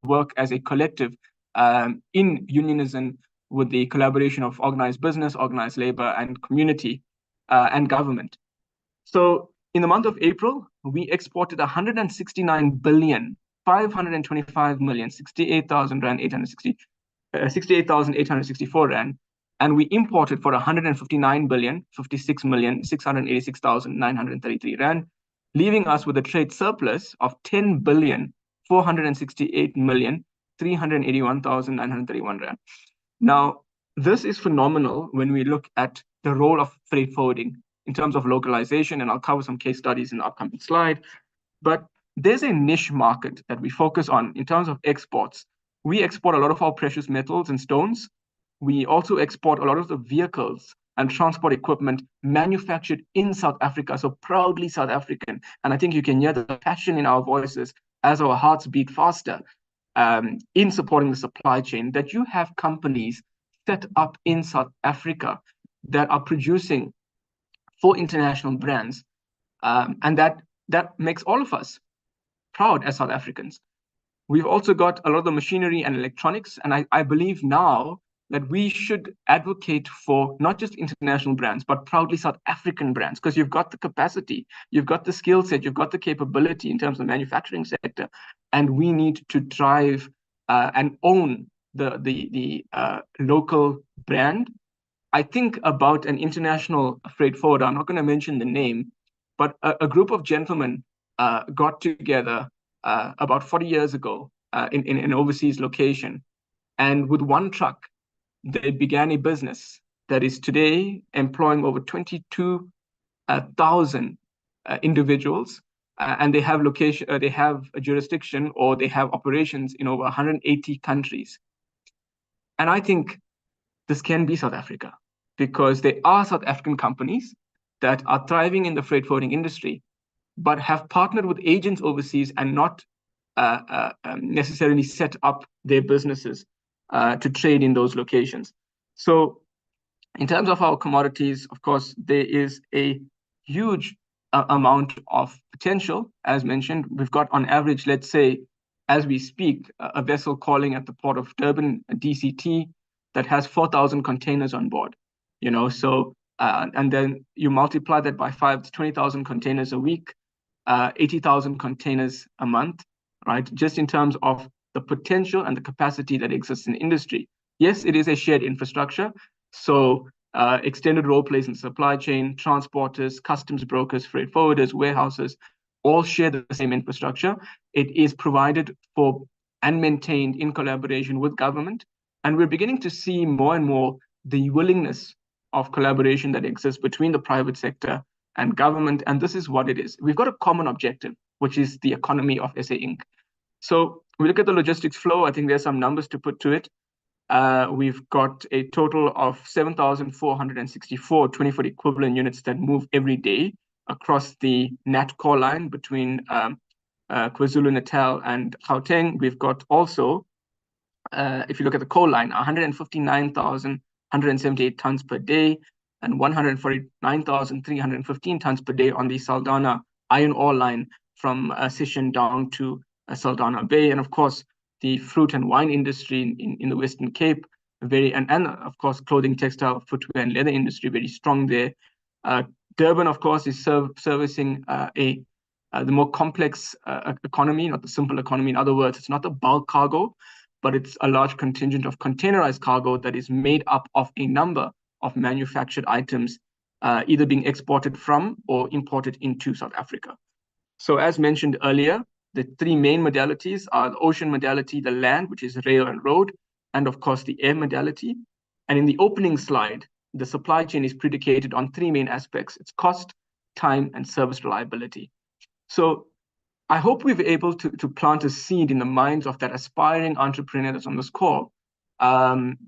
work as a collective in unionism with the collaboration of organized business, organized labor, and community and government. So in the month of April, we exported 169 billion, 525 million, 68,864 rand, and we imported for 159 billion, 56 million, 686,933 rand, leaving us with a trade surplus of 10 billion, 468 million, 381,931 rand. Now, this is phenomenal when we look at the role of freight forwarding in terms of localization, and I'll cover some case studies in the upcoming slide. But there's a niche market that we focus on in terms of exports. We export a lot of our precious metals and stones. We also export a lot of the vehicles and transport equipment manufactured in South Africa, so proudly South African. And I think you can hear the passion in our voices as our hearts beat faster in supporting the supply chain, that you have companies set up in South Africa that are producing for international brands. And that makes all of us proud as South Africans. We've also got a lot of the machinery and electronics, and I believe now that we should advocate for not just international brands, but proudly South African brands, because you've got the capacity, you've got the skill set, you've got the capability in terms of the manufacturing sector, and we need to drive and own the local brand. I think about an international freight forwarder, I'm not going to mention the name, but a group of gentlemen got together about 40 years ago in an overseas location. And with one truck, they began a business that is today employing over 22,000 individuals. And they have they have a jurisdiction, or they have operations in over 180 countries. And I think this can be South Africa, because there are South African companies that are thriving in the freight forwarding industry, but have partnered with agents overseas and not necessarily set up their businesses to trade in those locations. So in terms of our commodities, of course, there is a huge amount of potential. As mentioned, we've got on average, let's say, as we speak, a vessel calling at the port of Durban, DCT, that has 4,000 containers on board. So and then you multiply that by 5 to 20,000 containers a week, 80,000 containers a month, right? Just in terms of the potential and the capacity that exists in the industry. Yes, it is a shared infrastructure. So extended role plays in supply chain, transporters, customs brokers, freight forwarders, warehouses, all share the same infrastructure. It is provided for and maintained in collaboration with government. And we're beginning to see more and more the willingness of collaboration that exists between the private sector and government. And this is what it is. We've got a common objective, which is the economy of SA Inc. So we look at the logistics flow. I think there's some numbers to put to it. We've got a total of 7,464 24 equivalent units that move every day across the NAT core line between KwaZulu-Natal and Gauteng. We've got also, if you look at the coal line, 159,178 tons per day and 149,315 tons per day on the Saldanha iron ore line from Sishen down to Saldanha Bay. And of course, the fruit and wine industry in the Western Cape, and of course, clothing, textile, footwear, and leather industry, very strong there. Durban, of course, is servicing the more complex economy, not the simple economy. In other words, it's not the bulk cargo, but it's a large contingent of containerized cargo that is made up of a number of manufactured items, either being exported from or imported into South Africa. So as mentioned earlier, the three main modalities are the ocean modality, the land, which is rail and road, and of course the air modality. And in the opening slide, the supply chain is predicated on three main aspects. It's cost, time, and service reliability. So I hope we've been able to plant a seed in the minds of that aspiring entrepreneur that's on this call,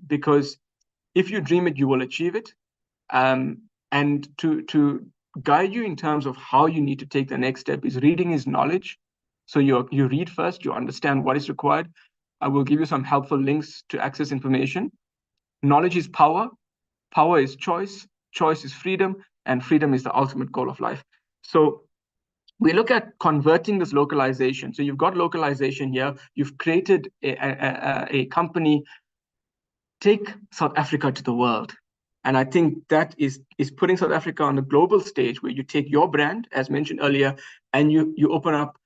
because if you dream it, you will achieve it. And to guide you in terms of how you need to take the next step is reading is knowledge. So you read first, you understand what is required. I will give you some helpful links to access information. Knowledge is power. Power is choice. Choice is freedom. And freedom is the ultimate goal of life. So we look at converting this localization. So you've got localization here. You've created a company. Take South Africa to the world. And I think that is putting South Africa on the global stage, where you take your brand, as mentioned earlier, and you open up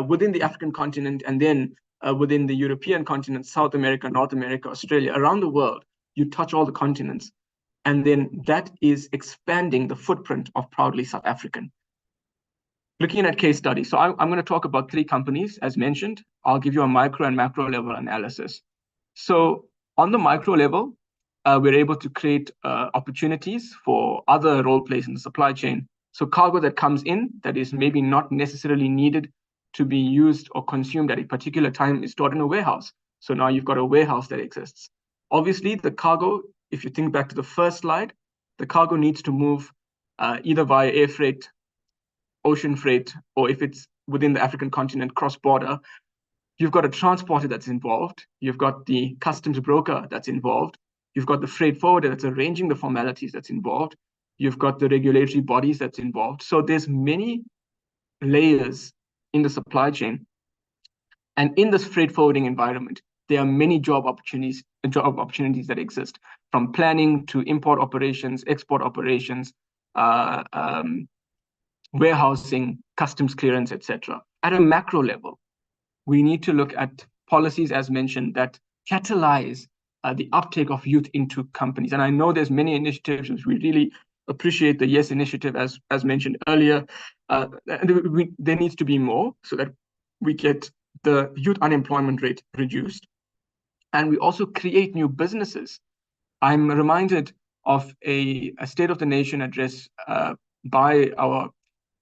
within the African continent, and then within the European continent, South America, North America, Australia, around the world. You touch all the continents. And then that is expanding the footprint of Proudly South African. Looking at case studies. So I'm going to talk about 3 companies, as mentioned. I'll give you a micro and macro level analysis. So on the micro level, we're able to create opportunities for other role plays in the supply chain. So cargo that comes in that is maybe not necessarily needed to be used or consumed at a particular time is stored in a warehouse. So now you've got a warehouse that exists. Obviously, the cargo, if you think back to the first slide, the cargo needs to move either via air freight, ocean freight, or if it's within the African continent, cross-border. You've got a transporter that's involved. You've got the customs broker that's involved. You've got the freight forwarder that's arranging the formalities that's involved. You've got the regulatory bodies that's involved. So there's many layers in the supply chain. And in this freight forwarding environment, there are many job opportunities that exist, from planning to import operations, export operations, warehousing, customs clearance, etc. At a macro level, we need to look at policies, as mentioned, that catalyze the uptake of youth into companies. And I know there's many initiatives. We really appreciate the YES initiative, as mentioned earlier. There needs to be more so that we get the youth unemployment rate reduced. And we also create new businesses. I'm reminded of a State of the Nation address by our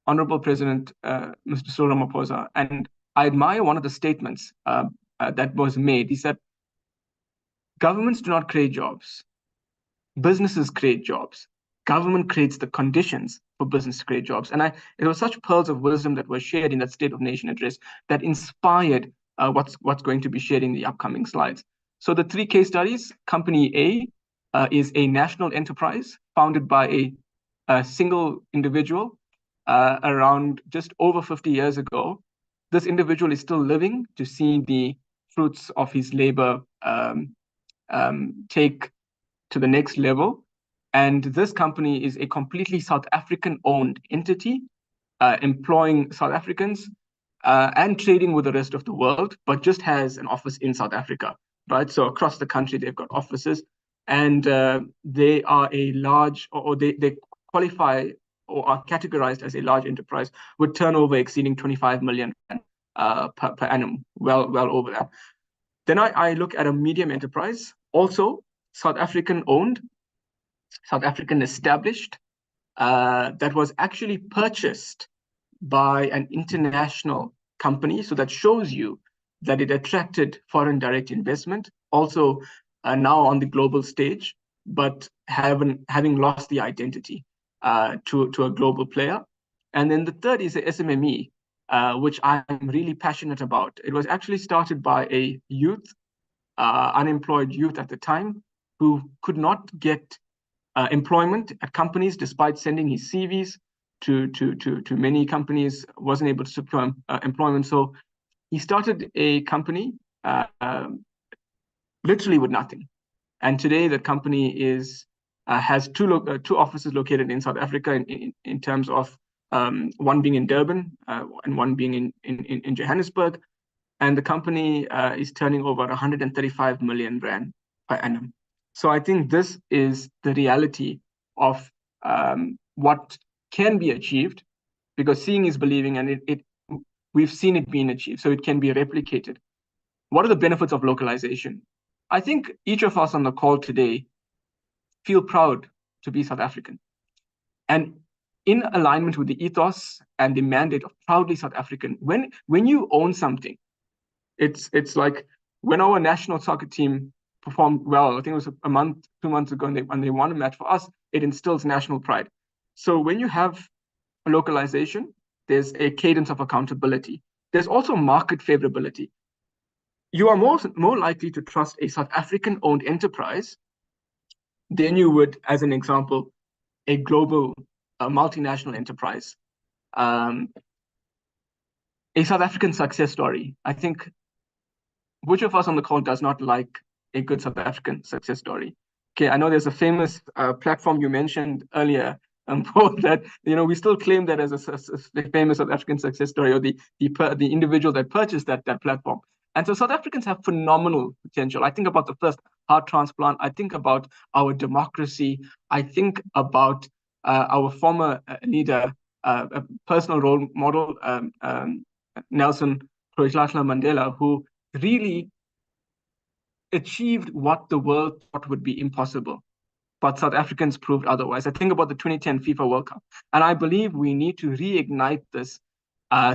Honorable President, Mr. Cyril Ramaphosa. And I admire one of the statements that was made. He said, governments do not create jobs. Businesses create jobs. Government creates the conditions for business to create jobs. And it was such pearls of wisdom that were shared in that State of Nation address that inspired what's going to be shared in the upcoming slides. So the 3 case studies, Company A is a national enterprise founded by a single individual around just over 50 years ago. This individual is still living to see the fruits of his labor take to the next level. And this company is a completely South African-owned entity, employing South Africans and trading with the rest of the world, but just has an office in South Africa, right? So across the country, they've got offices, and they are a large, or they qualify or are categorized as a large enterprise with turnover exceeding 25 million per annum, well over that. Then I look at a medium enterprise, also South African owned, South African established, that was actually purchased by an international company. So that shows you that it attracted foreign direct investment, also now on the global stage, but having lost the identity to a global player. And then the third is the SMME, which I'm really passionate about. It was actually started by a youth, unemployed youth at the time, who could not get employment at companies despite sending his CVs to many companies, wasn't able to secure employment. So he started a company literally with nothing. And today the company has two offices located in South Africa in terms of one being in Durban and one being in Johannesburg. And the company is turning over 135 million rand per annum. So I think this is the reality of what can be achieved, because seeing is believing, and we've seen it being achieved, so it can be replicated. What are the benefits of localization? I think each of us on the call today feel proud to be South African. And in alignment with the ethos and the mandate of Proudly South African, when you own something, it's like when our national soccer team performed well, I think it was a month, 2 months ago, and they won a match for us, it instills national pride. So when you have a localization, there's a cadence of accountability. There's also market favorability. You are more likely to trust a South African-owned enterprise than you would, as an example, a global multinational enterprise. a South African success story. I think which of us on the call does not like a good South African success story? Okay, I know there's a famous platform you mentioned earlier, Paul, that we still claim that as a famous South African success story, or the individual that purchased that platform. And so South Africans have phenomenal potential. I think about the first heart transplant. I think about our democracy. I think about our former leader, a personal role model, Nelson Rolihlahla Mandela, who really achieved what the world thought would be impossible. But South Africans proved otherwise. I think about the 2010 FIFA World Cup. And I believe we need to reignite this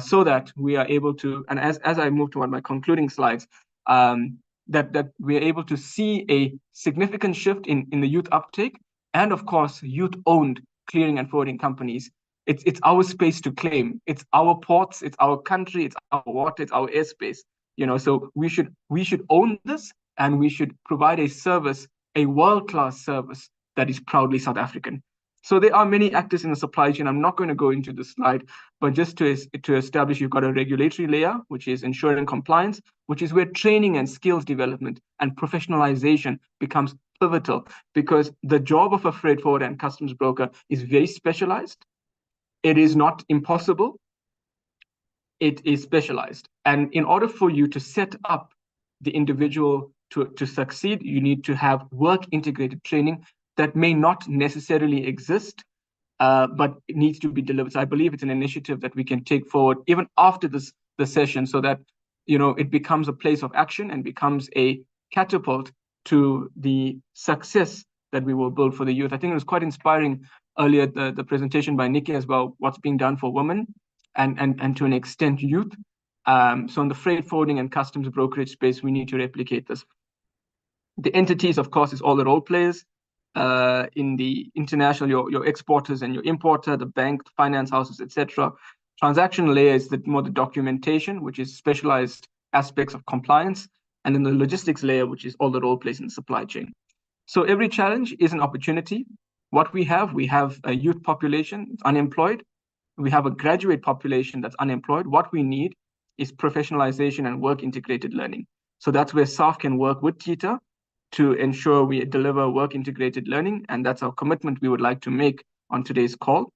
so that we are able to, and as I move toward my concluding slides, that we are able to see a significant shift in the youth uptake, and of course, youth-owned clearing and forwarding companies. It's our space to claim. It's our ports, it's our country, it's our water, it's our airspace. So we should own this, and we should provide a service, a world-class service that is proudly South African. So there are many actors in the supply chain. I'm not going to go into the slide, but just to establish, you've got a regulatory layer, which is ensuring compliance, which is where training and skills development and professionalization becomes pivotal, because the job of a freight forwarder and customs broker is very specialized. It is not impossible. It is specialized. And in order for you to set up the individual to succeed, you need to have work integrated training that may not necessarily exist, but it needs to be delivered. So I believe it's an initiative that we can take forward even after the session, so that it becomes a place of action and becomes a catapult to the success that we will build for the youth. I think it was quite inspiring earlier, the presentation by Nikki as well, what's being done for women and to an extent youth. So in the freight forwarding and customs brokerage space, we need to replicate this. The entities, of course, is all the role players. In the international, your exporters and your importer, the bank, the finance houses, etc. Transaction layer is more the documentation, which is specialized aspects of compliance, and then the logistics layer, which is all the role plays in the supply chain. So every challenge is an opportunity. What we have a youth population that's unemployed. We have a graduate population that's unemployed. What we need is professionalization and work integrated learning. So that's where SAAFF can work with TETA to ensure we deliver work integrated learning. And that's our commitment we would like to make on today's call.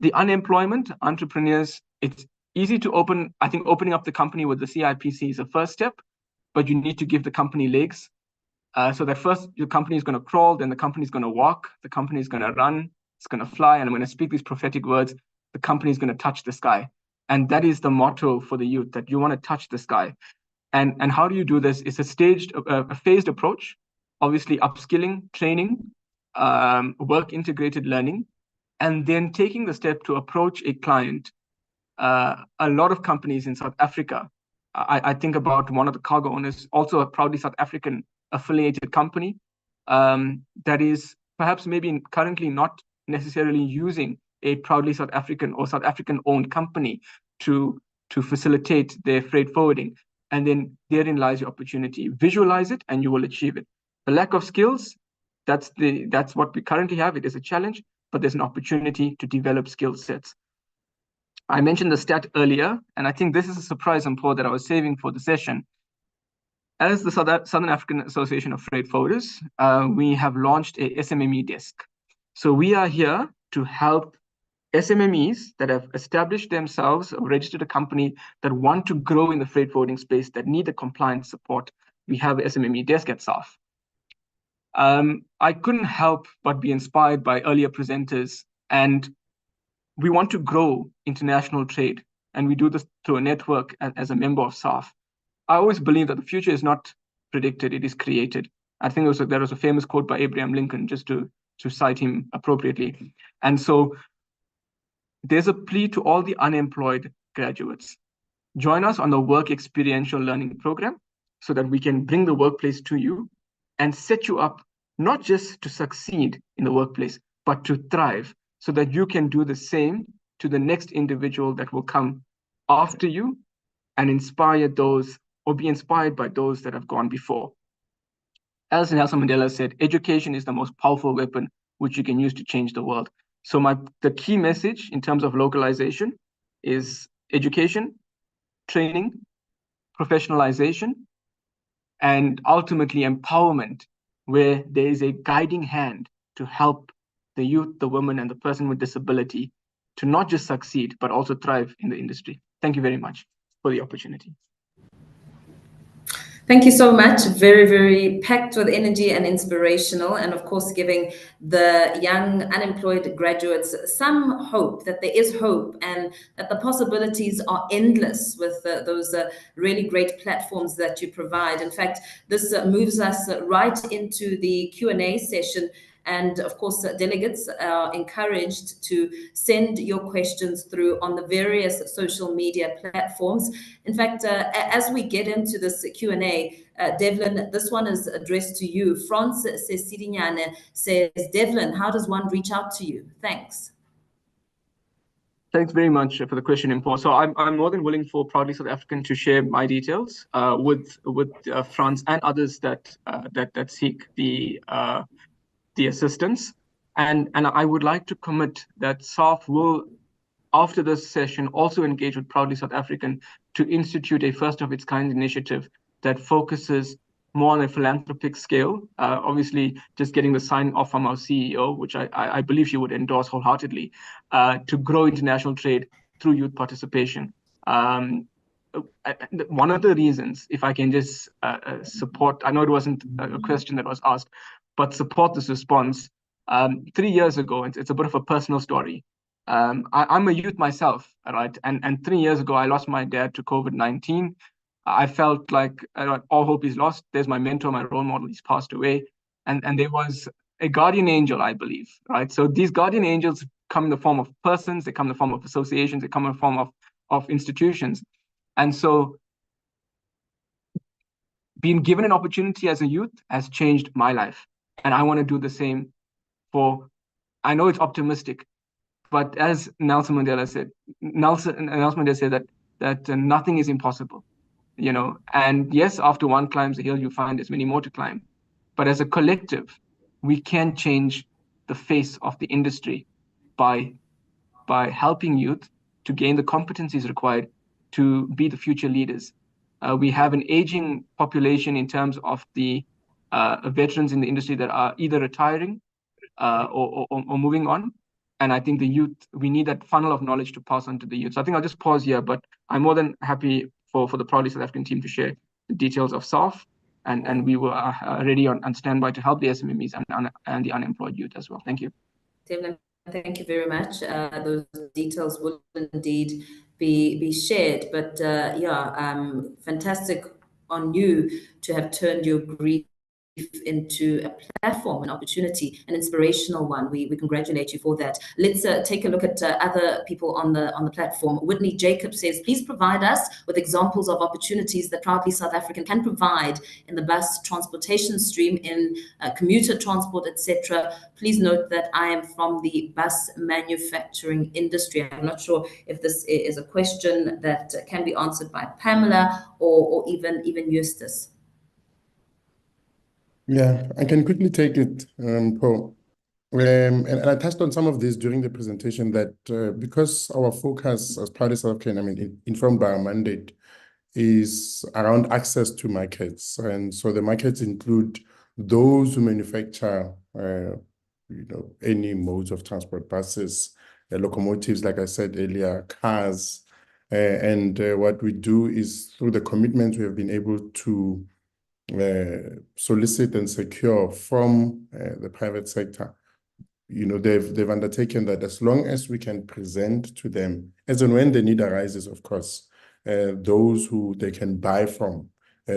The unemployment entrepreneurs, it's easy to open. I think opening up the company with the CIPC is a first step, but you need to give the company legs. So that first your company is going to crawl, then the company is going to walk, the company is going to run, it's going to fly. And I'm going to speak these prophetic words, the company is going to touch the sky. And that is the motto for the youth, that you want to touch the sky. And how do you do this? It's a phased approach, obviously upskilling, training, work integrated learning, and then taking the step to approach a client. A lot of companies in South Africa, I think about one of the cargo owners, also a proudly South African affiliated company, that is perhaps maybe currently not necessarily using a proudly South African or South African owned company to facilitate their freight forwarding. And then therein lies your opportunity. Visualize it and you will achieve it. The lack of skills, that's what we currently have. It is a challenge, but there's an opportunity to develop skill sets. I mentioned the stat earlier, and I think this is a surprise that I was saving for the session. As the Southern African Association of Freight Forwarders, we have launched a SMME desk. So we are here to help SMMEs that have established themselves or registered a company that want to grow in the freight forwarding space, that need the compliance support. We have an SMME desk at SAAFF. I couldn't help but be inspired by earlier presenters, and we want to grow international trade, and we do this through a network as a member of SAAFF. I always believe that the future is not predicted, it is created. I think there was a famous quote by Abraham Lincoln, just to cite him appropriately. And so there's a plea to all the unemployed graduates. Join us on the Work Experiential Learning Program so that we can bring the workplace to you and set you up not just to succeed in the workplace, but to thrive, so that you can do the same to the next individual that will come after you and inspire those, or be inspired by those that have gone before. As Nelson Mandela said, education is the most powerful weapon which you can use to change the world. So the key message in terms of localization is education, training, professionalization, and ultimately empowerment, where there is a guiding hand to help the youth, the women, and the person with disability to not just succeed, but also thrive in the industry. Thank you very much for the opportunity. Thank you so much. Very, very packed with energy and inspirational, and of course, giving the young unemployed graduates some hope that there is hope and that the possibilities are endless with those really great platforms that you provide. In fact, this moves us right into the Q&A session. And of course, delegates are encouraged to send your questions through on the various social media platforms. In fact, as we get into this Q&A, Devlin, this one is addressed to you. France Sesidinyane says, Devlin, how does one reach out to you? Thanks. Thanks very much for the question, Impo. So I'm more than willing for Proudly South African to share my details with France and others that seek the assistance. And I would like to commit that SAAFF will, after this session, also engage with Proudly South African to institute a first of its kind initiative that focuses more on a philanthropic scale. Obviously, just getting the sign off from our CEO, which I believe she would endorse wholeheartedly, to grow international trade through youth participation. One of the reasons, if I can just support, I know it wasn't a question that was asked, but support this response. 3 years ago, it's a bit of a personal story. I'm a youth myself, right? And 3 years ago, I lost my dad to COVID-19. I felt like all hope is lost. There's my mentor, my role model, he's passed away. And there was a guardian angel, I believe, right? So these guardian angels come in the form of persons, they come in the form of associations, they come in the form of institutions. And so being given an opportunity as a youth has changed my life. And I want to do the same for, I know it's optimistic, but as Nelson Mandela said, that nothing is impossible, you know. And yes, after one climbs the hill, you find there's many more to climb. But as a collective, we can change the face of the industry by helping youth to gain the competencies required to be the future leaders. We have an aging population in terms of the veterans in the industry that are either retiring or moving on. And I think the youth, we need that funnel of knowledge to pass on to the youth. So I think I'll just pause here, but I'm more than happy for the Proudly South African team to share the details of SAAFF, and we were ready on standby to help the SMMEs and the unemployed youth as well. Thank you. Devlin, thank you very much. Those details will indeed be shared, but fantastic on you to have turned your grief into a platform, an opportunity, an inspirational one. We congratulate you for that. Let's take a look at other people on the platform. Whitney Jacobs says, please provide us with examples of opportunities that Proudly South African can provide in the bus transportation stream, in commuter transport, etc. Please note that I am from the bus manufacturing industry. I'm not sure if this is a question that can be answered by Pamela or even Eustace. Yeah, I can quickly take it, Paul. And I touched on some of this during the presentation that because our focus as Proudly South African, I mean, informed by our mandate, is around access to markets. And so the markets include those who manufacture, any modes of transport, buses, locomotives, like I said earlier, cars. And what we do is through the commitments we have been able to solicit and secure from the private sector. They've undertaken that as long as we can present to them, as and when the need arises, of course, those who they can buy from.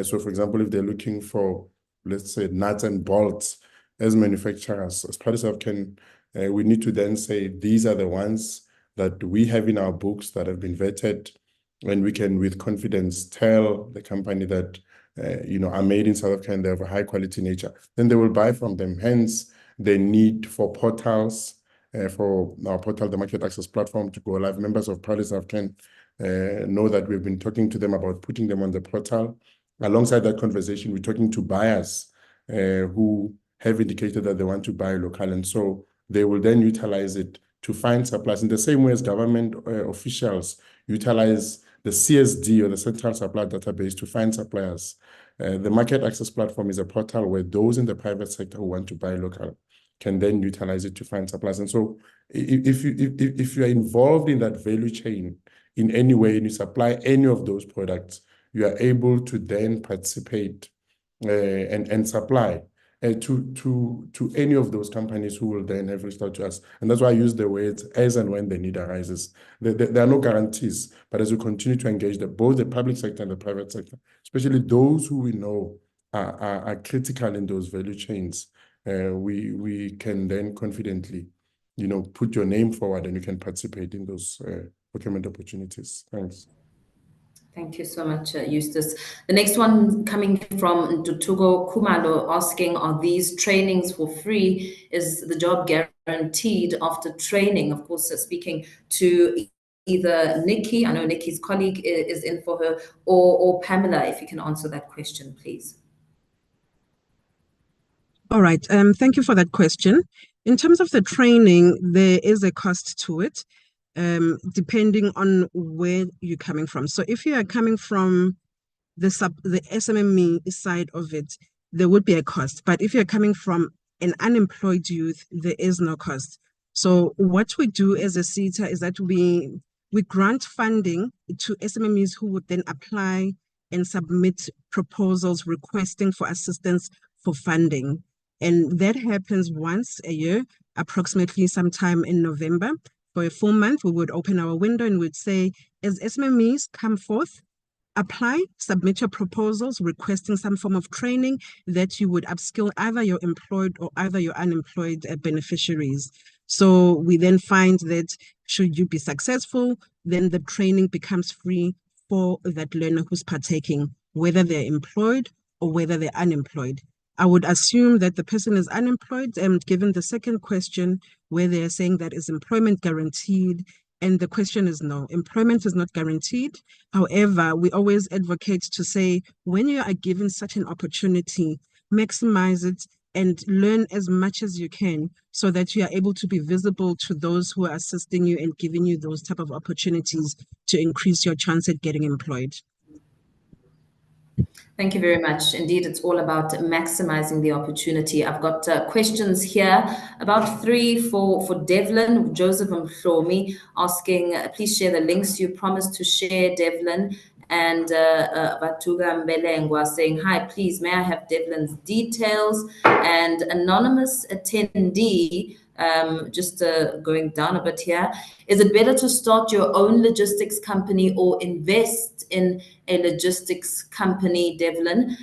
So, for example, if they're looking for, let's say, nuts and bolts as manufacturers, as Proudly South African, we need to then say, these are the ones that we have in our books that have been vetted, and we can, with confidence, tell the company that are made in South Africa and they have a high quality nature, then they will buy from them. Hence, the need for portals, for our portal, the Market Access Platform, to go live. Members of Proudly South African know that we've been talking to them about putting them on the portal. Alongside that conversation, we're talking to buyers who have indicated that they want to buy local. And so they will then utilize it to find suppliers in the same way as government officials utilize the CSD, or the Central Supply Database, to find suppliers. The Market Access Platform is a portal where those in the private sector who want to buy local can then utilize it to find suppliers. And so if you are involved in that value chain in any way and you supply any of those products, you are able to then participate and supply to any of those companies who will then have reached out to us. And that's why I use the words as and when the need arises. There are no guarantees, but as we continue to engage both the public sector and the private sector, especially those who we know are critical in those value chains, we can then confidently, put your name forward and you can participate in those procurement opportunities. Thanks. Thank you so much, Eustace. The next one coming from Ntutugo Kumalo asking, are these trainings for free? Is the job guaranteed after training? Of course, speaking to either Nikki, I know Nikki's colleague is in for her, or Pamela, if you can answer that question, please. All right, thank you for that question. In terms of the training, there is a cost to it, depending on where you're coming from. So if you are coming from the SMME side of it, there would be a cost. But if you're coming from an unemployed youth, there is no cost. So what we do as a SETA is that we grant funding to SMMEs who would then apply and submit proposals requesting for assistance for funding. And that happens once a year, approximately sometime in November. For a full month, we would open our window and would say, as SMMEs come forth, apply, submit your proposals requesting some form of training that you would upskill either your employed or either your unemployed beneficiaries. So we then find that should you be successful, then the training becomes free for that learner who's partaking, whether they're employed or whether they're unemployed. I would assume that the person is unemployed, and given the second question where they're saying that is employment guaranteed, and the question is no, employment is not guaranteed. However, we always advocate to say, when you are given such an opportunity, maximize it and learn as much as you can so that you are able to be visible to those who are assisting you and giving you those type of opportunities to increase your chance at getting employed. Thank you very much. Indeed, it's all about maximizing the opportunity. I've got questions here, about 3 for Devlin. Joseph Mhlomi asking, please share the links you promised to share, Devlin. And Batuga Mbelengwa saying, hi, please, may I have Devlin's details? And anonymous attendee, just going down a bit here, is it better to start your own logistics company or invest in a logistics company, Devlin?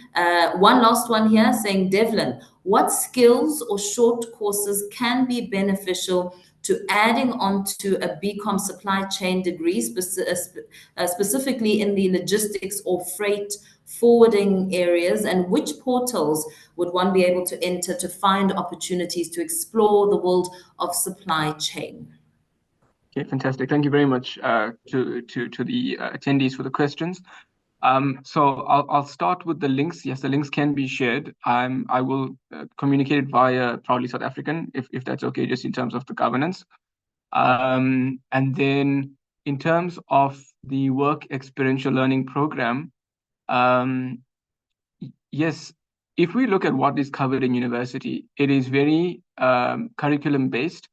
One last one here saying, Devlin, what skills or short courses can be beneficial to adding on to a BCom supply chain degree, specifically in the logistics or freight forwarding areas, and which portals would one be able to enter to find opportunities to explore the world of supply chain? Okay, fantastic. Thank you very much to the attendees for the questions. So I'll start with the links. Yes, the links can be shared. I will communicate it via Proudly South African, if that's okay, just in terms of the governance. And then in terms of the work experiential learning program, yes, if we look at what is covered in university, it is very curriculum based,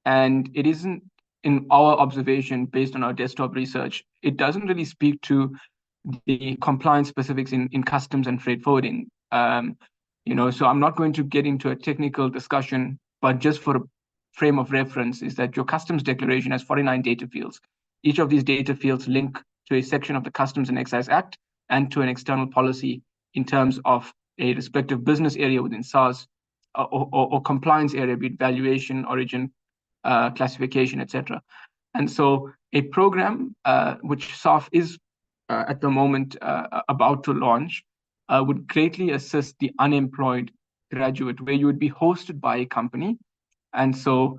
and it isn't, in our observation, based on our desktop research, it doesn't really speak to the compliance specifics in customs and freight forwarding. So I'm not going to get into a technical discussion, but just for a frame of reference is that your customs declaration has 49 data fields. Each of these data fields link to a section of the Customs and Excise Act and to an external policy in terms of a respective business area within SARS or compliance area, be it valuation, origin, classification, etc. And so a program which SAAFF is at the moment about to launch would greatly assist the unemployed graduate, where you would be hosted by a company. And so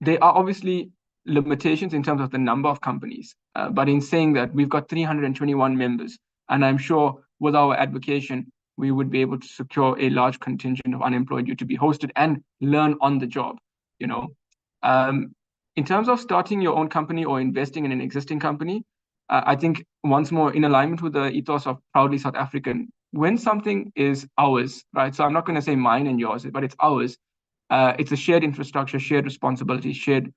there are obviously limitations in terms of the number of companies, but in saying that, we've got 321 members, and I'm sure with our advocation, we would be able to secure a large contingent of unemployed youth to be hosted and learn on the job. In terms of starting your own company or investing in an existing company, I think once more in alignment with the ethos of proudly South African, when something is ours, right? So I'm not going to say mine and yours, but it's ours. It's a shared infrastructure, shared responsibility, shared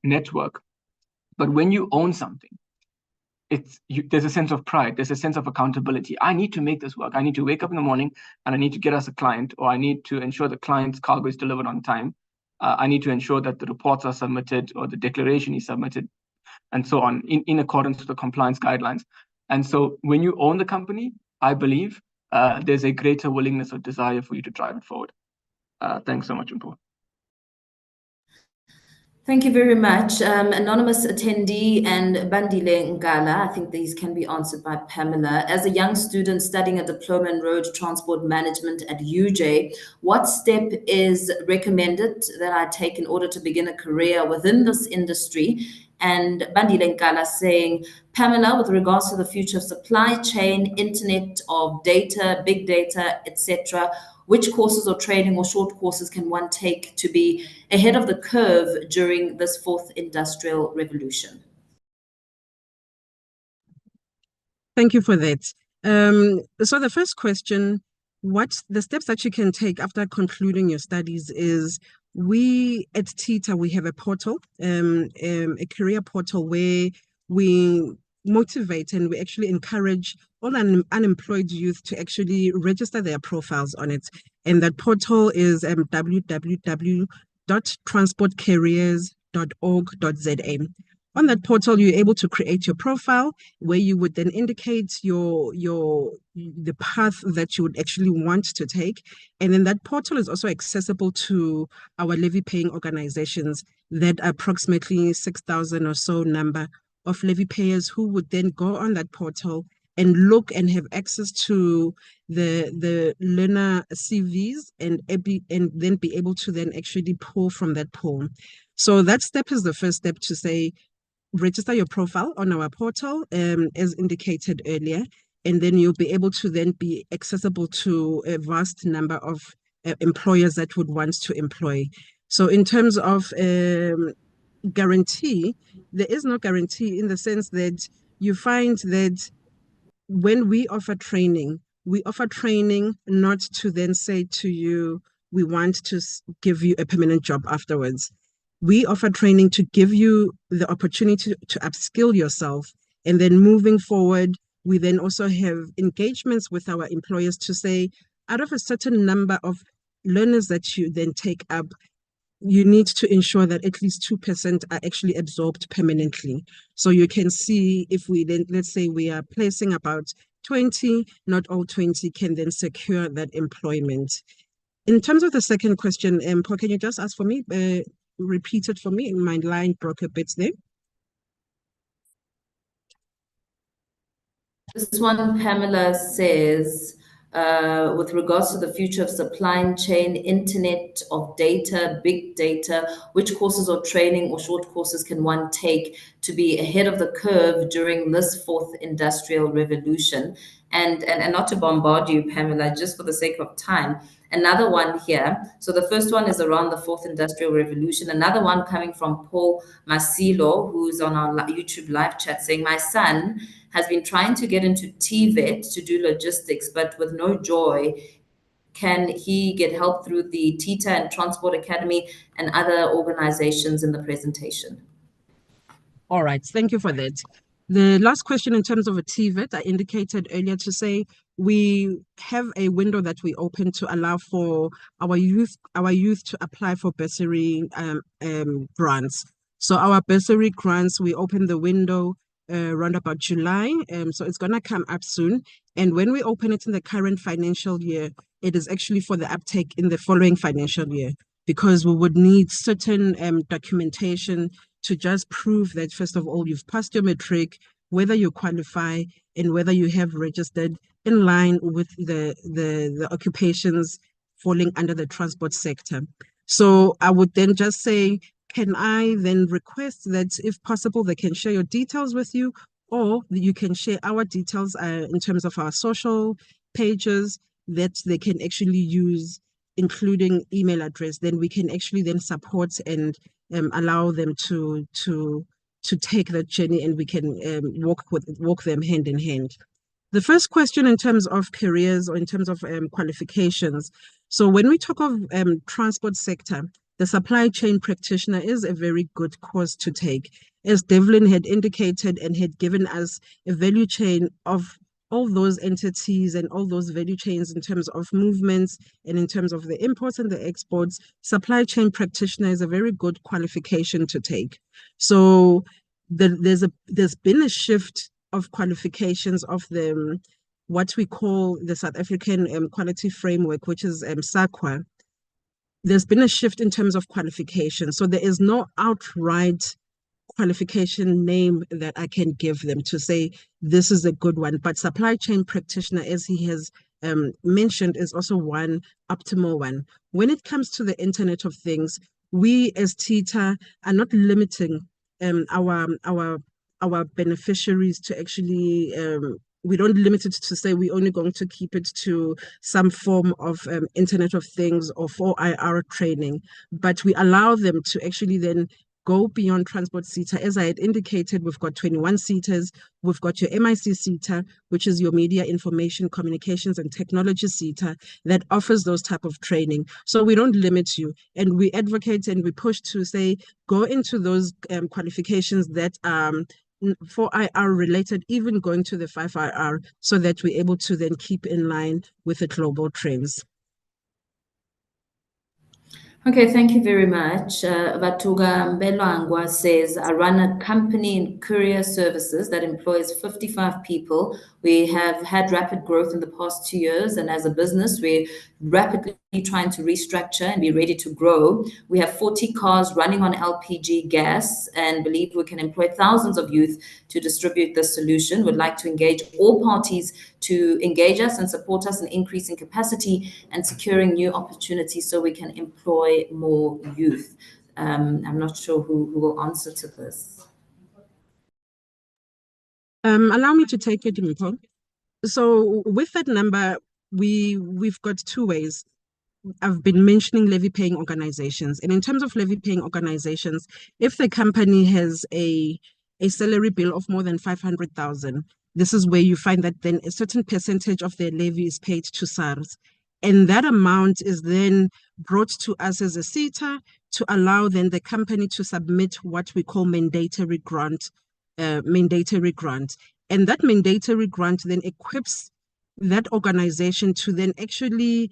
network. But when you own something, there's a sense of pride, there's a sense of accountability. I need to make this work. I need to wake up in the morning and I need to get us a client, or I need to ensure the client's cargo is delivered on time. I need to ensure that the reports are submitted or the declaration is submitted and so on in accordance with the compliance guidelines. And so when you own the company, I believe there's a greater willingness or desire for you to drive it forward. Thanks so much, Mpho. Thank you very much. Anonymous attendee and Bandile Ngala, I think these can be answered by Pamela. As a young student studying a diploma in road transport management at UJ, what step is recommended that I take in order to begin a career within this industry? And Bandile Ngala saying, Pamela, with regards to the future of supply chain, internet of data, big data, etc., which courses or training or short courses can one take to be ahead of the curve during this fourth industrial revolution? Thank you for that. So the first question, what the steps that you can take after concluding your studies is, we at TETA, we have a portal, a career portal where we motivate and we actually encourage all unemployed youth to actually register their profiles on it. And that portal is www.transportcareers.org.za. On that portal, you're able to create your profile where you would then indicate the path that you would actually want to take. And then that portal is also accessible to our levy-paying organizations, that approximately 6,000 or so number of levy payers who would then go on that portal and look and have access to the learner CVs and then be able to then actually pull from that pool. So that step is the first step, to say, register your profile on our portal, as indicated earlier, and then you'll be able to then be accessible to a vast number of employers that would want to employ. So in terms of guarantee, there is no guarantee, in the sense that you find that when we offer training not to then say to you, we want to give you a permanent job afterwards. We offer training to give you the opportunity to upskill yourself. And then moving forward, we then also have engagements with our employers to say, out of a certain number of learners that you then take up, you need to ensure that at least 2% are actually absorbed permanently. So you can see, if we then, let's say we are placing about 20, not all 20 can then secure that employment. In terms of the second question, Mpho, can you just ask for me, repeat it for me? My line broke a bit there. This one, Pamela says, with regards to the future of supply chain, internet of data, big data, which courses or training or short courses can one take to be ahead of the curve during this fourth industrial revolution? And not to bombard you, Pamela, just for the sake of time, another one here. So the first one is around the fourth industrial revolution. Another one coming from Paul Masilo, who's on our YouTube live chat, saying, my son has been trying to get into TVET to do logistics, but with no joy. Can he get help through the TETA and Transport Academy and other organizations in the presentation? All right, thank you for that. The last question, in terms of a TVET, I indicated earlier to say we have a window that we open to allow for our youth to apply for bursary grants. So our bursary grants, we open the window around about July, so it's gonna come up soon. And when we open it in the current financial year, it is actually for the uptake in the following financial year, because we would need certain documentation to just prove that, first of all, you've passed your matric, whether you qualify, and whether you have registered in line with the occupations falling under the transport sector. So I would then just say, can I then request that, if possible, they can share your details with you, or you can share our details in terms of our social pages that they can actually use, including email address. Then we can actually then support and allow them to to take that journey, and we can walk them hand in hand. The first question in terms of careers or in terms of qualifications. So when we talk of transport sector, the supply chain practitioner is a very good course to take. As Devlin had indicated and had given us a value chain of all those entities and all those value chains in terms of movements and in terms of the imports and the exports, supply chain practitioner is a very good qualification to take. So there's been a shift of qualifications of the what we call the South African Quality Framework, which is SAAFF. There's been a shift in terms of qualification. So there is no outright qualification name that I can give them to say this is a good one. But supply chain practitioner, as he has mentioned, is also one optimal one. When it comes to the Internet of Things, we as TETA are not limiting our beneficiaries to actually we don't limit it to say we're only going to keep it to some form of Internet of Things or 4IR training, but we allow them to actually then go beyond transport SETA. As I had indicated, we've got 21 SETAs. We've got your MIC SETA, which is your Media, Information, Communications and Technology SETA that offers those type of training. So we don't limit you, and we advocate and we push to say, go into those qualifications that 4IR related, even going to the 5IR, so that we're able to then keep in line with the global trends. Okay, thank you very much. Vatuga Mbelwangwa says, I run a company in courier services that employs 55 people. We have had rapid growth in the past 2 years, and as a business, we're rapidly trying to restructure and be ready to grow. We have 40 cars running on LPG gas and believe we can employ thousands of youth to distribute this solution. Would like to engage all parties to engage us and support us in increasing capacity and securing new opportunities so we can employ more youth. I'm not sure who will answer to this. Allow me to take it, Mpho. So with that number, we've got two ways. I've been mentioning levy-paying organizations. And in terms of levy-paying organizations, if the company has a salary bill of more than 500,000, this is where you find that then a certain percentage of their levy is paid to SARS. And that amount is then brought to us as a SETA to allow then the company to submit what we call mandatory grant. And that mandatory grant then equips that organization to then actually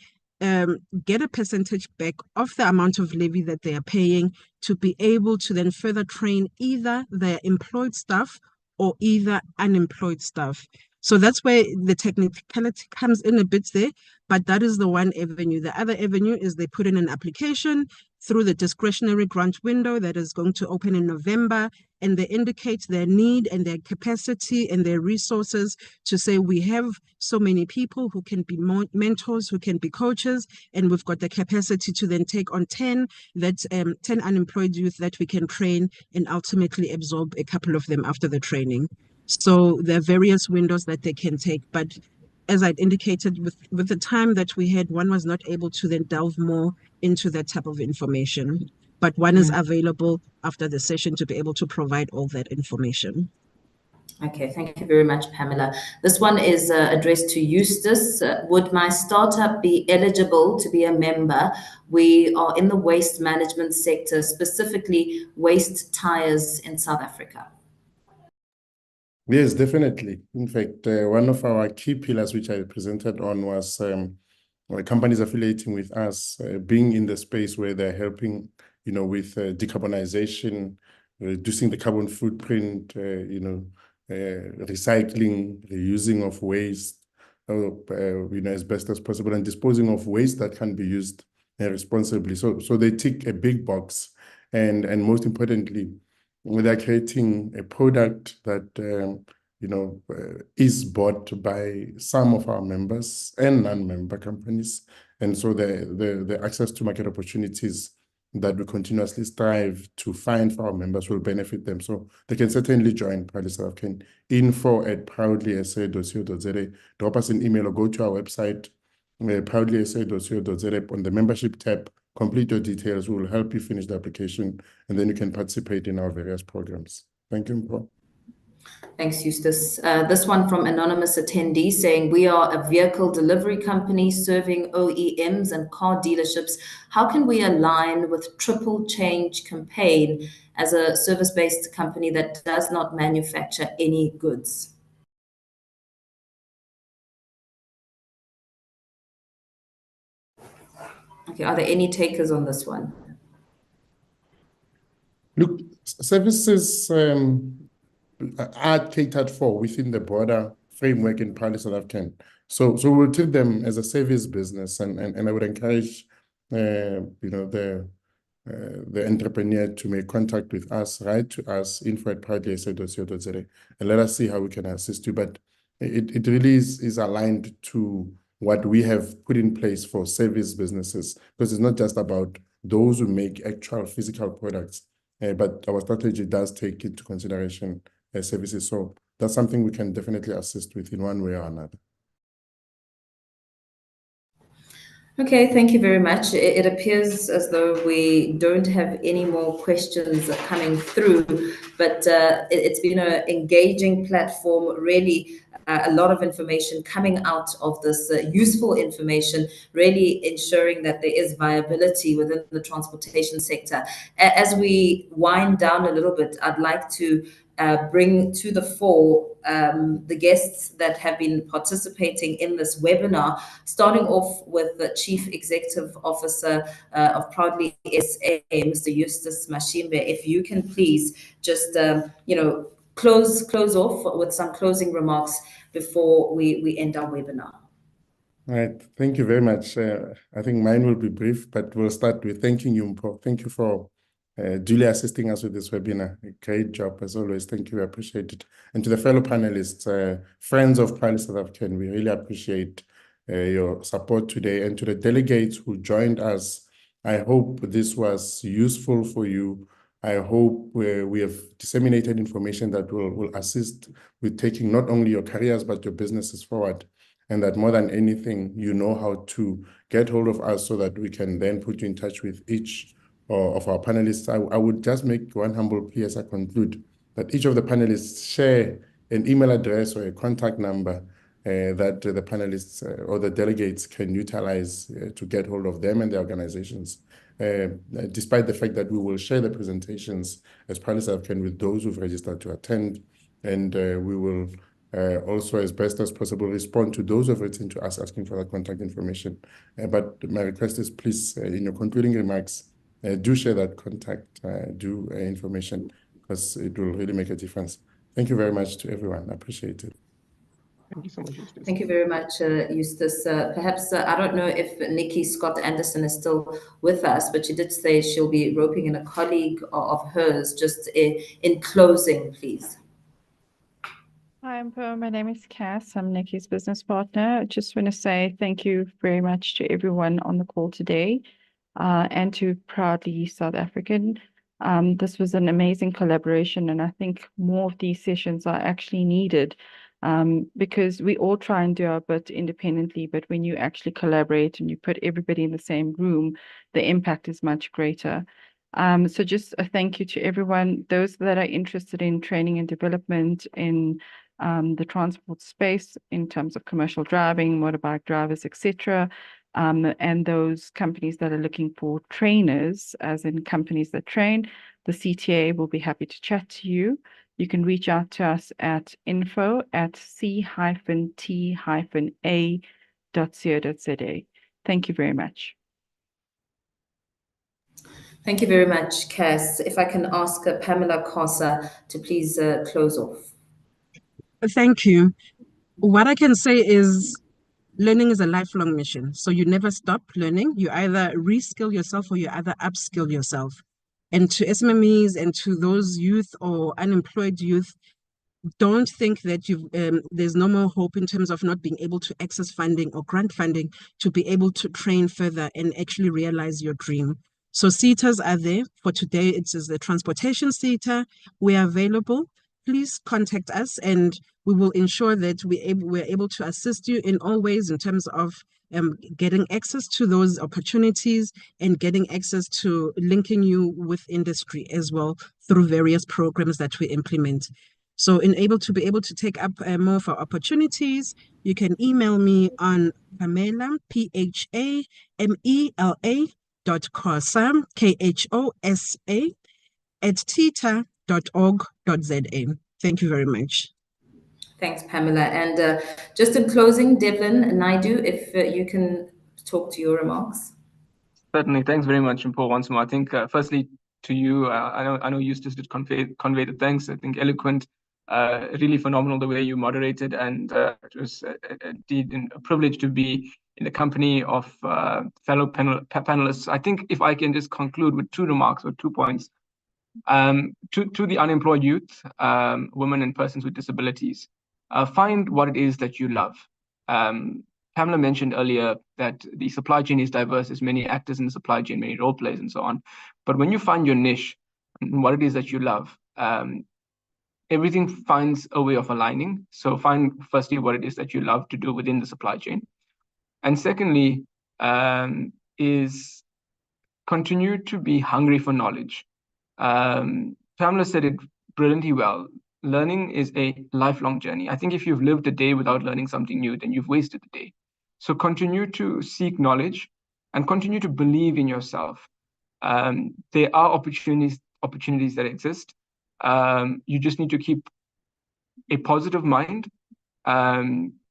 get a percentage back of the amount of levy that they are paying to be able to then further train either their employed staff or either unemployed staff. So that's where the technicality comes in a bit there, but that is the one avenue. The other avenue is they put in an application through the discretionary grant window that is going to open in November, and they indicate their need and their capacity and their resources to say we have so many people who can be mentors, who can be coaches, and we've got the capacity to then take on 10 unemployed youth that we can train and ultimately absorb a couple of them after the training. So there are various windows that they can take, but as I'd indicated, with the time that we had, one was not able to then delve more into that type of information. But one is available after the session to be able to provide all that information. Okay, thank you very much, Pamela. This one is addressed to Eustace. Would my startup be eligible to be a member? We are in the waste management sector, specifically waste tires in South Africa. Yes, definitely. In fact, one of our key pillars, which I presented on, was companies affiliating with us, being in the space where they're helping, with decarbonization, reducing the carbon footprint, recycling, the using of waste, as best as possible, and disposing of waste that can be used responsibly. So they tick a big box, and most importantly, they're creating a product that is bought by some of our members and non-member companies, and so the access to market opportunities that we continuously strive to find for our members will benefit them. So they can certainly join Proudly South African. info@proudlysa.co.za. Drop us an email or go to our website, proudlysa.co.za. On the membership tab, complete your details. We will help you finish the application, and then you can participate in our various programs. Thank you, Mpho. Thanks, Eustace. This one from anonymous attendee saying, we are a vehicle delivery company serving OEMs and car dealerships. How can we align with Triple Change campaign as a service-based company that does not manufacture any goods? Okay, are there any takers on this one? Look, services are catered for within the broader framework in Proudly South African. So we'll treat them as a service business, and I would encourage the entrepreneur to make contact with us, write to us, info@proudlysa.co.za, and let us see how we can assist you. But it really is aligned to what we have put in place for service businesses, because it's not just about those who make actual physical products, but our strategy does take into consideration services. So that's something we can definitely assist with in one way or another. Okay, thank you very much. It appears as though we don't have any more questions coming through, but it's been an engaging platform, really. A lot of information coming out of this, useful information, really ensuring that there is viability within the transportation sector. As we wind down a little bit, I'd like to bring to the fore the guests that have been participating in this webinar, starting off with the Chief Executive Officer of Proudly SA, Mr. Eustace Mashimbe. If you can please just, close off with some closing remarks before we end our webinar. All right, thank you very much. I think mine will be brief, but we'll start with thanking you, Mpho. Thank you for duly assisting us with this webinar. A great job, as always. Thank you, I appreciate it. And to the fellow panelists, friends of Proudly South African, we really appreciate your support today. And to the delegates who joined us, I hope this was useful for you. I hope we have disseminated information that will assist with taking not only your careers, but your businesses forward. And that more than anything, you know how to get hold of us so that we can then put you in touch with each of our panelists. I would just make one humble plea as I conclude, that each of the panelists share an email address or a contact number that the panelists or the delegates can utilize to get hold of them and their organizations. Despite the fact that we will share the presentations as Proudly South African with those who've registered to attend, and we will also, as best as possible, respond to those who have written to us asking for that contact information. But my request is, please, in your concluding remarks, do share that contact information, because it will really make a difference. Thank you very much to everyone. I appreciate it. Thank you so much, Eustace. Thank you very much, Eustace. Perhaps, I don't know if Nikki Scott Anderson is still with us, but she did say she'll be roping in a colleague of hers. Just in closing, please. Hi, Mpho. My name is Cass. I'm Nikki's business partner. I just want to say thank you very much to everyone on the call today, and to Proudly South African. This was an amazing collaboration, and I think more of these sessions are actually needed, because we all try and do our bit independently, but when you actually collaborate and you put everybody in the same room, the impact is much greater. So just a thank you to everyone, those that are interested in training and development in the transport space in terms of commercial driving, motorbike drivers, etc. And those companies that are looking for trainers, as in companies that train, the CTA will be happy to chat to you. You can reach out to us at info@c-t-a.co.za. Thank you very much. Thank you very much, Cass. If I can ask Pamela Kosa to please close off. Thank you. What I can say is learning is a lifelong mission. So you never stop learning. You either reskill yourself or you either upskill yourself. And to SMMEs and to those youth or unemployed youth, don't think that there's no more hope in terms of not being able to access funding or grant funding to be able to train further and actually realize your dream. So SETAs are there. For today, it is the transportation SETA. We are available. Please contact us and we will ensure that we're able to assist you in all ways in terms of getting access to those opportunities and getting access to linking you with industry as well through various programs that we implement. So in able to take up more of our opportunities, you can email me on Pamela, PHAMELA.Khosa, KHOSA, @teta.org.za. Thank you very much. Thanks, Pamela. And just in closing, Devlin Naidu, if you can talk to your remarks. Certainly. Thanks very much, Mpho, once more. I think, firstly, to you, I know Eustace did convey the thanks. I think eloquent, really phenomenal the way you moderated, and it was indeed a privilege to be in the company of fellow panelists. I think if I can just conclude with 2 remarks or 2 points. To the unemployed youth, women and persons with disabilities, find what it is that you love. Pamela mentioned earlier that the supply chain is diverse. There's many actors in the supply chain, many role players and so on. But when you find your niche and what it is that you love, everything finds a way of aligning. So find firstly what it is that you love to do within the supply chain. And secondly, is continue to be hungry for knowledge. Pamela said it brilliantly well. Learning is a lifelong journey. I think if you've lived a day without learning something new, then you've wasted the day. So continue to seek knowledge and continue to believe in yourself. There are opportunities that exist. You just need to keep a positive mind,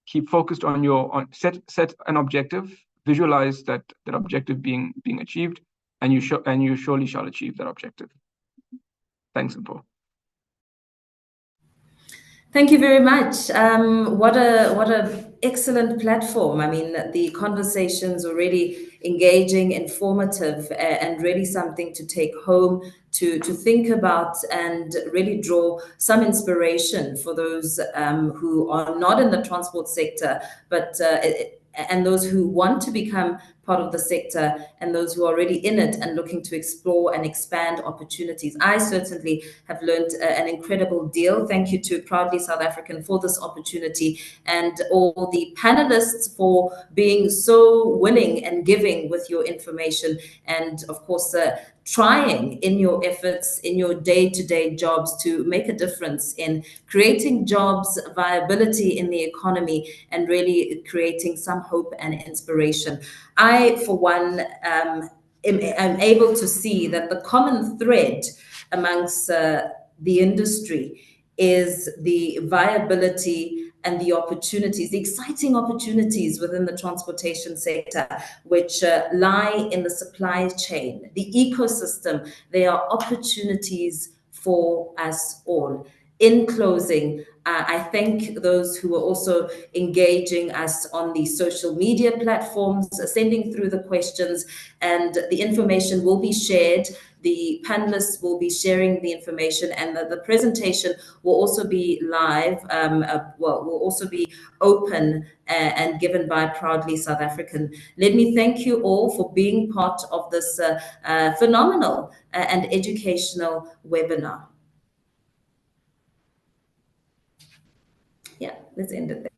keep focused on set an objective, visualize that objective being achieved, and you surely shall achieve that objective. Thanks, Mpho. Thank you very much. What a excellent platform. I mean, the conversations are really engaging, informative, and really something to take home, to think about, and really draw some inspiration for those who are not in the transport sector, but and those who want to become part of the sector, and those who are already in it and looking to explore and expand opportunities. I certainly have learned an incredible deal. Thank you to Proudly South African for this opportunity, and all the panelists for being so willing and giving with your information, and of course trying in your efforts, in your day-to-day jobs, to make a difference in creating jobs, viability in the economy, and really creating some hope and inspiration. I, for one, am able to see that the common thread amongst the industry is the viability and the opportunities, the exciting opportunities within the transportation sector, which lie in the supply chain, the ecosystem. There are opportunities for us all. In closing, I thank those who are also engaging us on the social media platforms, sending through the questions, and the information will be shared. The panelists will be sharing the information, and the presentation will also be live, will also be open and given by Proudly South African. Let me thank you all for being part of this phenomenal and educational webinar. Yeah, let's end it there.